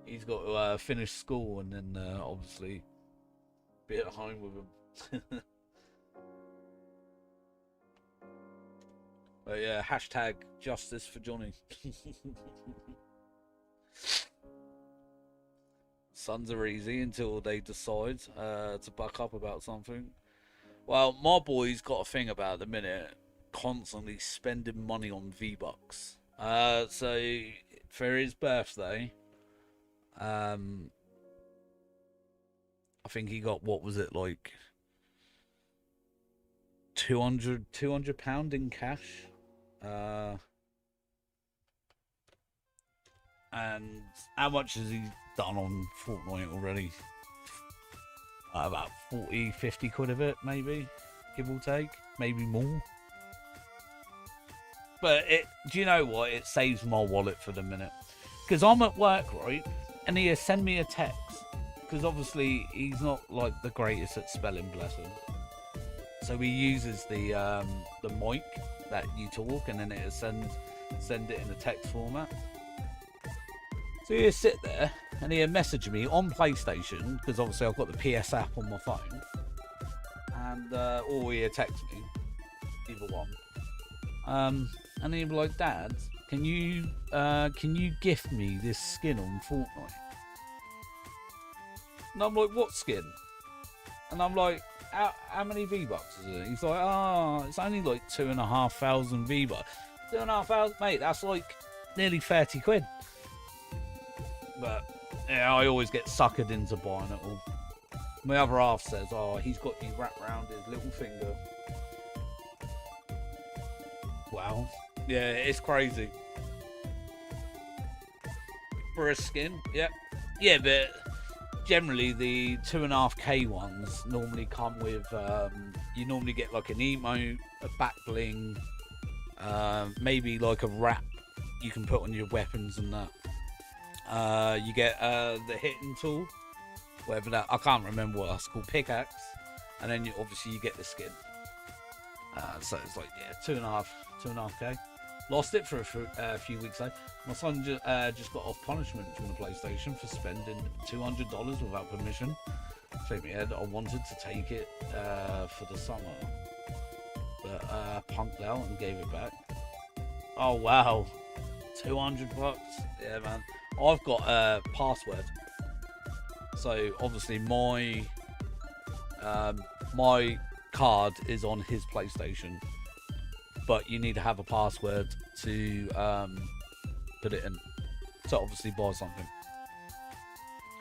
he's got to finish school and then obviously be at home with him. But yeah, hashtag justice for Jonny. Sons are easy until they decide to buck up about something. Well, my boy's got a thing about the minute, constantly spending money on V-Bucks. So for his birthday, I think he got, what was it, like £200 in cash. And how much has he done on Fortnite already? About 40, 50 quid of it, maybe, give or take, maybe more. But do you know what? It saves my wallet for the minute. Because I'm at work, right? And he'll send me a text. Because obviously he's not like the greatest at spelling, bless him. So he uses the mic that you talk, and then it'll send it in a text format. So he'll sit there and he'll message me on PlayStation, because obviously I've got the PS app on my phone, and or he'll text me, either one. And he'll be like, "Dad, can you gift me this skin on Fortnite?" And I'm like, "What skin?" And I'm like, how many V-Bucks is it? He's like, it's only like 2,500 V-Bucks. 2,500, mate, that's like nearly 30 quid. But yeah, I always get suckered into buying it all. My other half says, he's got you wrapped around his little finger. Wow. Yeah, it's crazy. For a skin, yeah. Yeah, but generally the 2.5K ones normally come with, you normally get like an emote, a back bling, maybe like a wrap you can put on your weapons and that. You get the hitting tool, whatever that, I can't remember what that's called, pickaxe, and then obviously you get the skin. So it's like, yeah, 2.5K. Lost it for a few weeks though. My son just got off punishment from the PlayStation for spending $200 without permission. Shake my head. I wanted to take it for the summer, but punked out and gave it back. Oh wow, $200. Yeah, man. I've got a password, so obviously my card is on his PlayStation, but you need to have a password to put it in, to obviously buy something.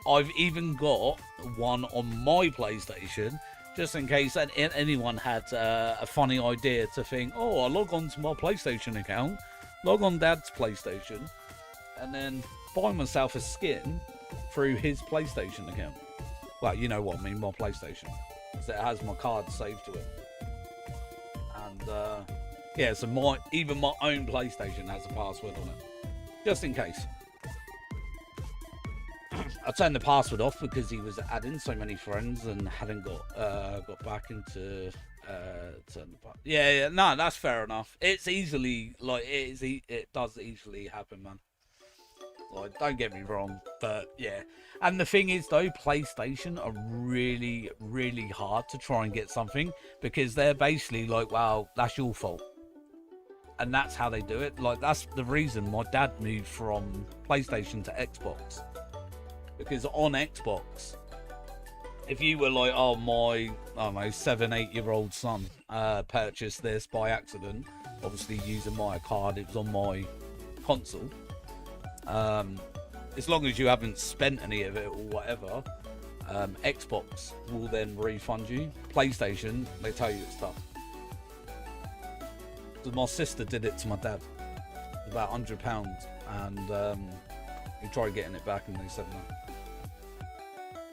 I've even got one on my PlayStation, just in case anyone had a funny idea to think, I log on to my PlayStation account, log on Dad's PlayStation, and then buy myself a skin through his PlayStation account. Well, you know what I mean, my PlayStation. So it has my card saved to it. And yeah, so even my own PlayStation has a password on it, just in case. I turned the password off because he was adding so many friends and hadn't got back into turn the password. Yeah, no, that's fair enough. It's easily it does easily happen, man. Like, don't get me wrong, but yeah. And the thing is, though, PlayStation are really, really hard to try and get something, because they're basically like, well, that's your fault. And that's how they do it. Like, that's the reason my dad moved from PlayStation to Xbox. Because on Xbox, if you were like, my, I don't know, 7-8-year-old son purchased this by accident, obviously using my card, it was on my console. As long as you haven't spent any of it or whatever, Xbox will then refund you. PlayStation, they tell you it's tough. So my sister did it to my dad, about £100, and he tried getting it back and they said no.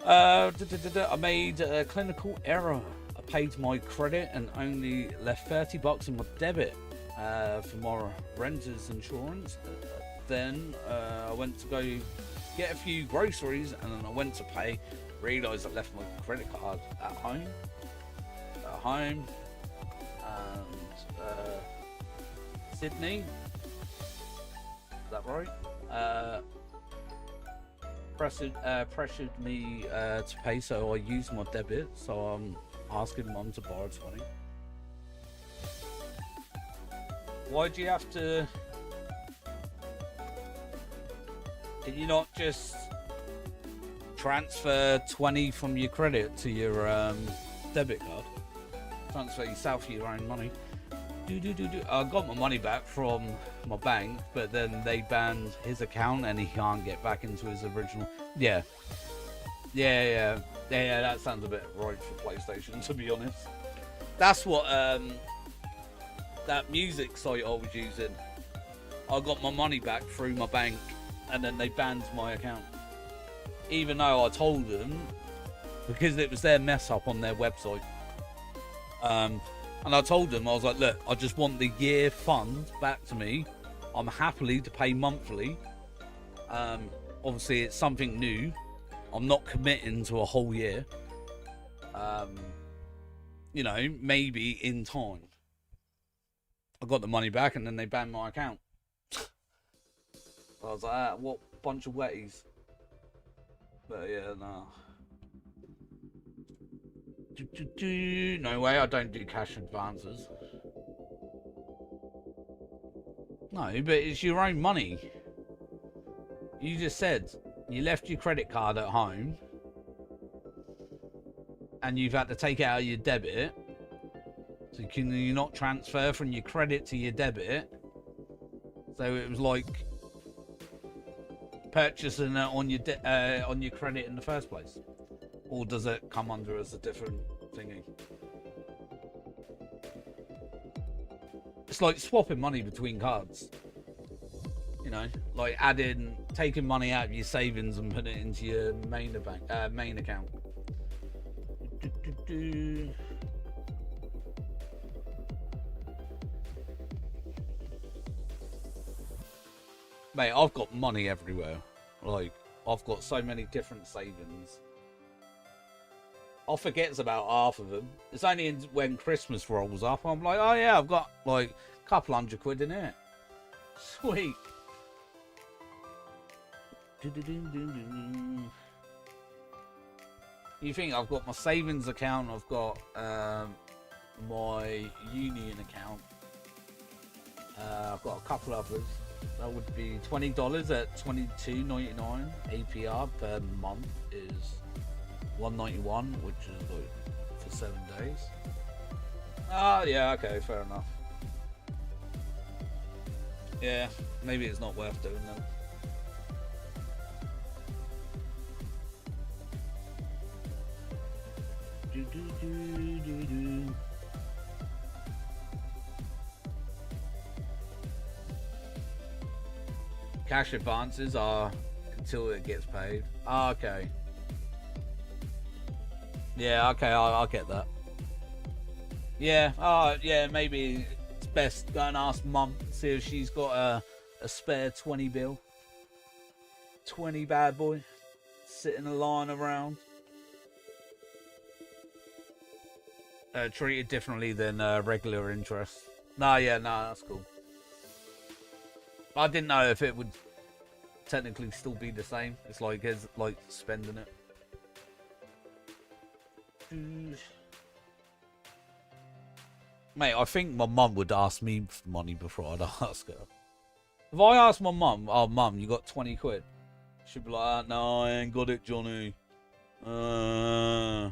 I made a clinical error. I paid my credit and only left $30 in my debit. for my renter's insurance. Then I went to go get a few groceries, and then I went to pay. Realised I left my credit card at home. And Sydney. Is that right? Pressured me to pay, so I used my debit. So I'm asking Mum to borrow 20. Why do you have to? Can you not just transfer 20 from your credit to your debit card? Transfer yourself your own money. I got my money back from my bank, but then they banned his account and he can't get back into his original. Yeah, that sounds a bit right for PlayStation, to be honest. That's what that music site I was using. I got my money back through my bank, and then they banned my account, even though I told them, because it was their mess up on their website. And I told them, I was like, look, I just want the year fund back to me. I'm happily to pay monthly. Obviously, it's something new. I'm not committing to a whole year. You know, maybe in time. I got the money back, and then they banned my account. I was like, ah, what bunch of wetties. But yeah, no. No way, I don't do cash advances. No, but it's your own money. You just said you left your credit card at home and you've had to take it out of your debit. So can you not transfer from your credit to your debit? So it was like purchasing it on your credit in the first place. Or does it come under as a different thingy? It's like swapping money between cards. You know, like taking money out of your savings and putting it into your main account. Mate, I've got money everywhere. Like, I've got so many different savings. I forget about half of them. It's only when Christmas rolls up, I'm like, oh yeah, I've got like a couple £100 in it. Sweet. You think I've got my savings account, I've got my union account. I've got a couple others. That would be $20 at $22.99. APR per month is $191, which is like for 7 days. Ah, yeah, okay, fair enough. Yeah, maybe it's not worth doing them. Cash advances are until it gets paid. Ah, okay. Yeah, okay, I'll get that. Yeah, yeah, maybe it's best go and ask Mum, see if she's got a spare 20 bill. 20 bad boy. Sitting a line around. Treated differently than regular interest. No, that's cool. I didn't know if it would technically still be the same. It's like spending it. Mate, I think my mum would ask me for money before I'd ask her. If I asked my mum, oh mum, you got 20 quid? She'd be like, no, I ain't got it, Johnny. But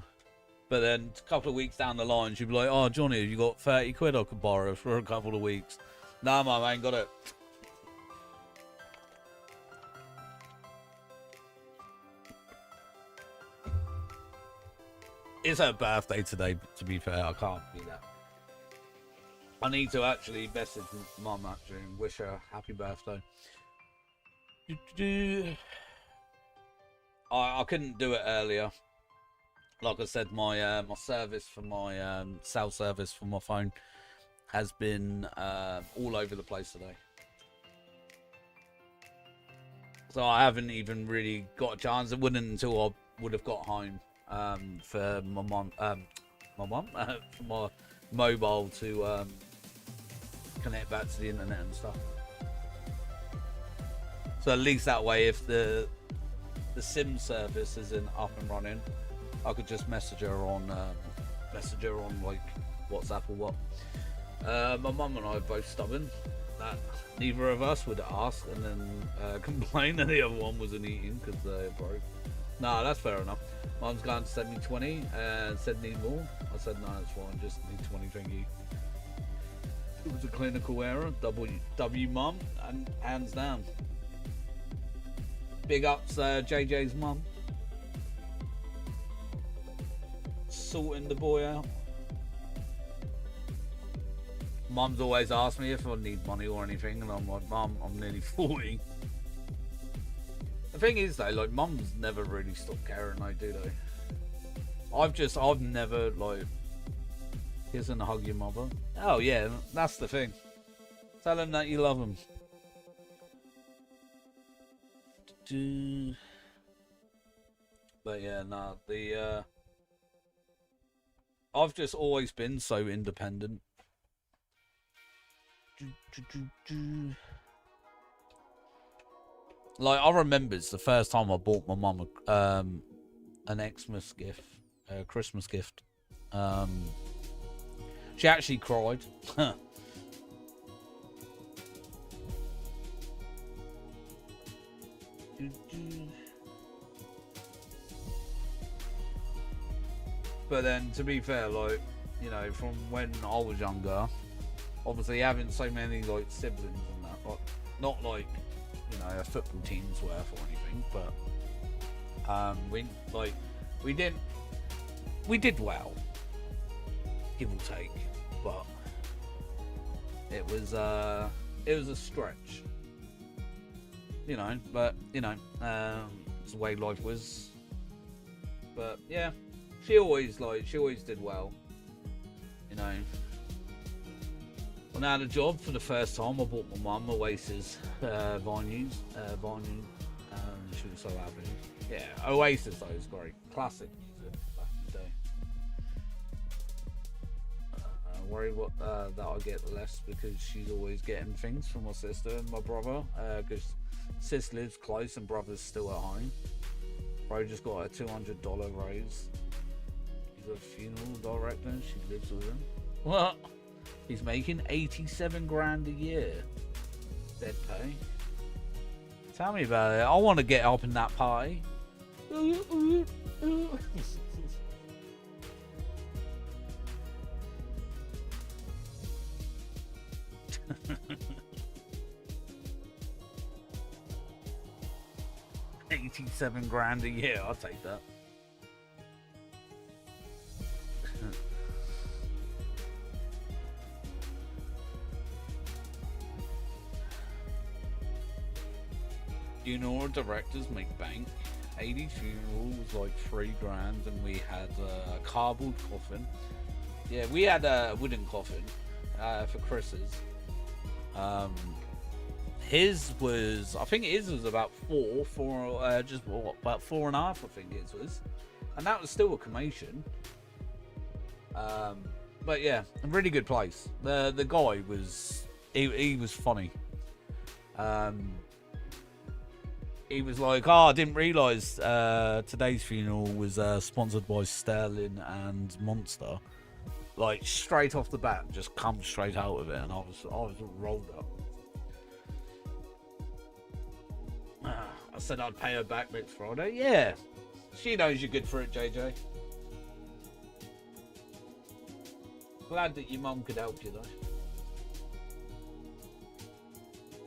then a couple of weeks down the line, she'd be like, oh Johnny, have you got 30 quid I could borrow for a couple of weeks? Nah, mum, I ain't got it. It's her birthday today, to be fair. I can't be that. I need to actually message Mum actually and wish her happy birthday. I couldn't do it earlier. Like I said, my my service for my cell service for my phone has been all over the place today. So I haven't even really got a chance. It wouldn't until I would have got home for my mum, for my mobile to connect back to the internet and stuff. So at least that way, if the SIM service isn't up and running, I could just message her on like WhatsApp or what. My mum and I are both stubborn. That neither of us would ask and then complain that the other one wasn't eating because they're broke. No, that's fair enough. Mum's going to send me 20 and said need more. I said no, it's fine, just need 20, thank you. It was a clinical error. W mum, and hands down. Big ups JJ's mum. Sorting the boy out. Mum's always asked me if I need money or anything, and I'm like, Mum, I'm nearly 40. The thing is though, like, mums never really stop caring, though, do they? I've never, like, kiss and hug your mother. Oh yeah, that's the thing. Tell them that you love them. But yeah, nah, I've just always been so independent. Like, I remember it's the first time I bought my mum an Xmas gift, a Christmas gift. She actually cried. But then, to be fair, like, you know, from when I was younger, obviously having so many, like, siblings and that, like, not like, you know, a football team's worth or anything, but we did well, give or take, but it was a stretch, you know, but you know, it's the way life was. But yeah, she always did well, you know. When I had a job for the first time, I bought my mum Oasis vinyls. She was so happy. Yeah, Oasis though is great, classic music back in the day. I worry that I get less because she's always getting things from my sister and my brother. Because sis lives close and brother's still at home. Bro just got a $200 raise. He's a funeral director. She lives with him. What? He's making 87 grand a year. Dead pay. Tell me about it. I want to get up in that party. 87 grand a year. I'll take that. Funeral directors make bank. 80 funeral was like $3 grand, and we had a cardboard coffin. Yeah, we had a wooden coffin for Chris's. His was, I think his was about about 4.5. I think his was, and that was still a cremation. But yeah, a really good place. The guy was he was funny. He was like, "Oh, I didn't realise today's funeral was sponsored by Sterling and Monster." Like, straight off the bat, just come straight out of it, and I was rolled up. I said I'd pay her back next Friday. Yeah, she knows you're good for it, JJ. Glad that your mum could help you though.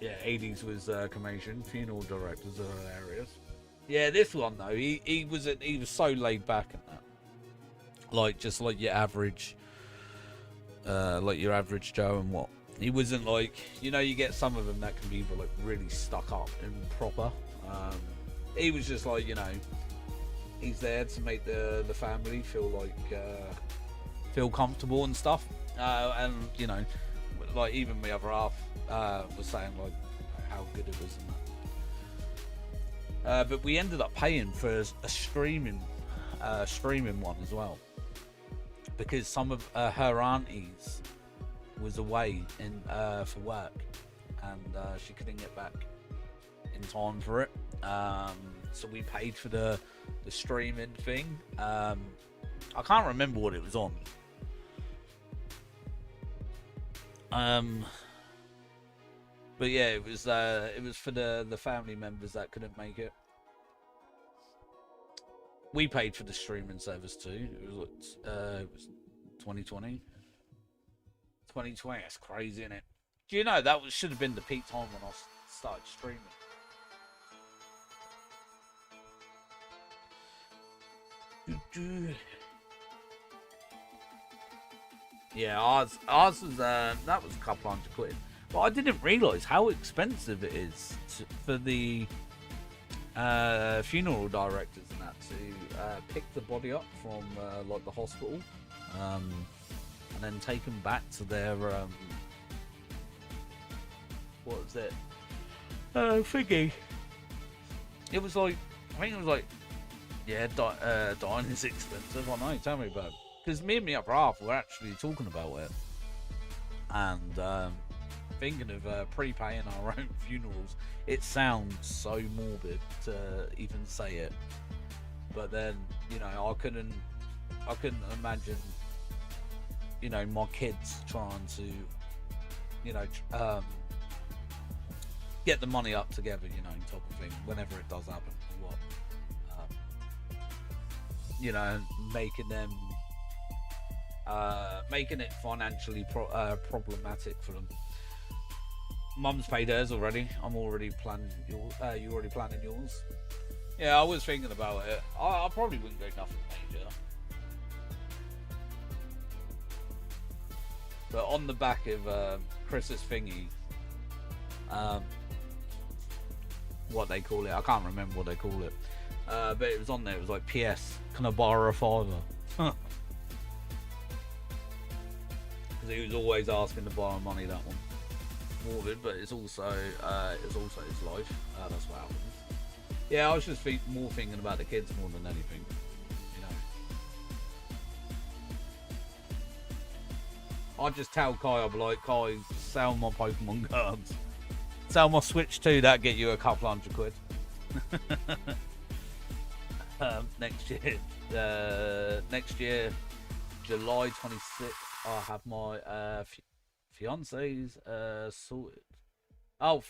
Yeah, 80s was cremation. Funeral directors are hilarious. Yeah, this one though, he was so laid back and that, like just like your average Joe and what. He wasn't like, you know, you get some of them that can be like really stuck up and proper. He was just like, you know, he's there to make the family feel like feel comfortable and stuff. And you know, like even my other half was saying like how good it was and that. But we ended up paying for a streaming one as well, because some of her aunties was away in for work, and she couldn't get back in time for it. So we paid for the streaming thing. I can't remember what it was on. But yeah, it was for the family members that couldn't make it. We paid for the streaming service too. It was 2020. 2020, that's crazy, isn't it? Do you know that should have been the peak time when I started streaming? Yeah, ours was that was a couple £100. But I didn't realise how expensive it is for the funeral directors and that to pick the body up from like the hospital, and then take them back to their what was it? Thingy. It was like, I think it was like, yeah, dying is expensive. I know. Tell me about it. Because me and my other half were actually talking about it, and thinking of prepaying our own funerals. It sounds so morbid to even say it, but then, you know, I couldn't imagine, you know, my kids trying to, you know, get the money up together, you know, type of thing, whenever it does happen. What, you know, making it financially problematic for them. Mum's paid hers already. I'm already planning yours. You already planning yours? Yeah, I was thinking about it. I probably wouldn't go nothing major. But on the back of Chris's thingy, what they call it, I can't remember what they call it. But it was on there. It was like, P.S. Can I borrow a $5? Because he was always asking to borrow money. That one. Morbid, but it's also his life. That's what happens. Yeah, I was just more thinking about the kids more than anything, you know. I just tell Kai, I'll be like, Kai, sell my Pokemon cards, sell my Switch 2. That get you a couple £100. Next year, July 26th, I'll have my fiance's sorted. Oh,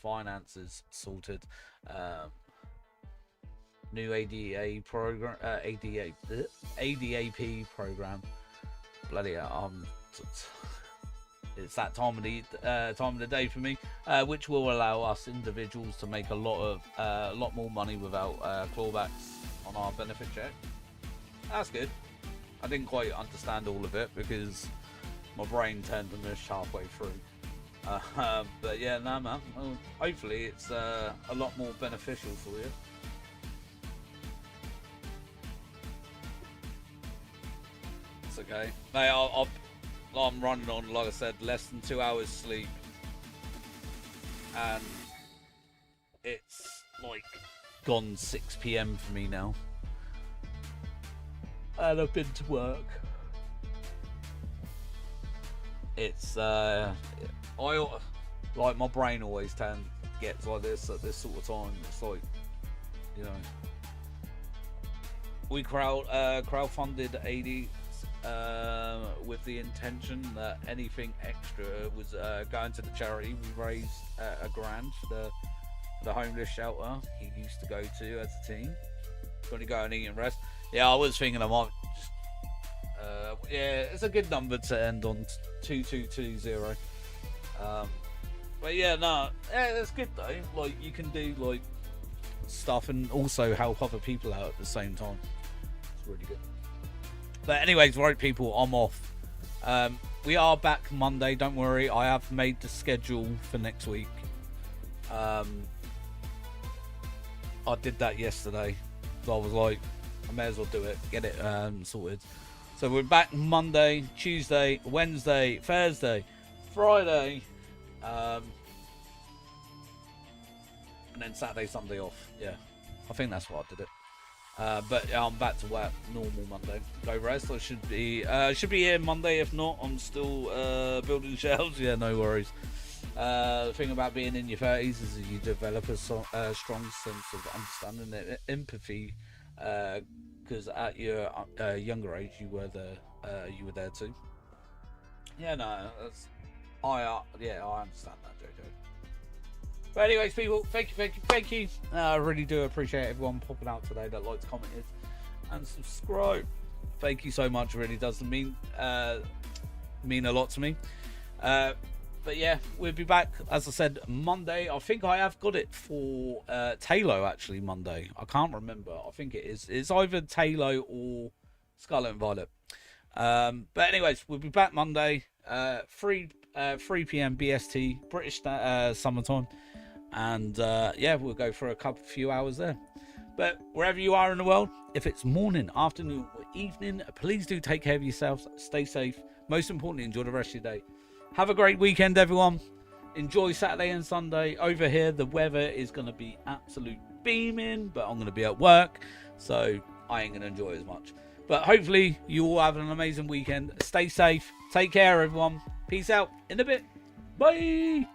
finances sorted. New ADA program, ADAP program. Bloody hell, it's that time of the day for me, which will allow us individuals to make a lot more money without clawbacks on our benefit check. That's good. I didn't quite understand all of it because my brain turned to mush halfway through. But yeah, no, man. Well, hopefully it's a lot more beneficial for you. It's okay. Mate, I'm running on, like I said, less than 2 hours sleep. And it's like gone 6 PM for me now. And I've been to work. It's I like, my brain always gets like this at this sort of time. It's like, you know, we crowdfunded 80 with the intention that anything extra was going to the charity. We raised £1,000 for the homeless shelter he used to go to as a teen. Going to go and eat and rest. Yeah, I was thinking I might just, yeah, it's a good number to end on, 2220. But yeah, no, yeah, it's good though. Like, you can do like stuff and also help other people out at the same time. It's really good. But anyways, right, people, I'm off. We are back Monday. Don't worry, I have made the schedule for next week. I did that yesterday, so I was like, I may as well do it, get it sorted. So we're back Monday, Tuesday, Wednesday, Thursday, Friday, and then Saturday, Sunday off. Yeah, I think that's what I did it. But yeah, I'm back to work normal Monday. Go rest. I should be here Monday. If not, I'm still building shelves. Yeah, no worries. The thing about being in your 30s is that you develop a strong sense of understanding and empathy. Because at your younger age, you were there too. Yeah, no, I understand that, Jojo. But anyways, people, thank you. I really do appreciate everyone popping out today that likes, commented, and subscribe. Thank you so much. It really does mean a lot to me. But yeah, we'll be back, as I said, Monday. I think I have got it for Tailow, actually, Monday. I can't remember. I think it is. It's either Tailow or Scarlet and Violet. But anyways, we'll be back Monday, 3 p.m. BST, British summertime. And yeah, we'll go for a few hours there. But wherever you are in the world, if it's morning, afternoon, or evening, please do take care of yourselves. Stay safe. Most importantly, enjoy the rest of your day. Have a great weekend, everyone. Enjoy Saturday and Sunday. Over here, the weather is going to be absolute beaming, but I'm going to be at work, so I ain't going to enjoy it as much. But hopefully, you all have an amazing weekend. Stay safe. Take care, everyone. Peace out. In a bit. Bye.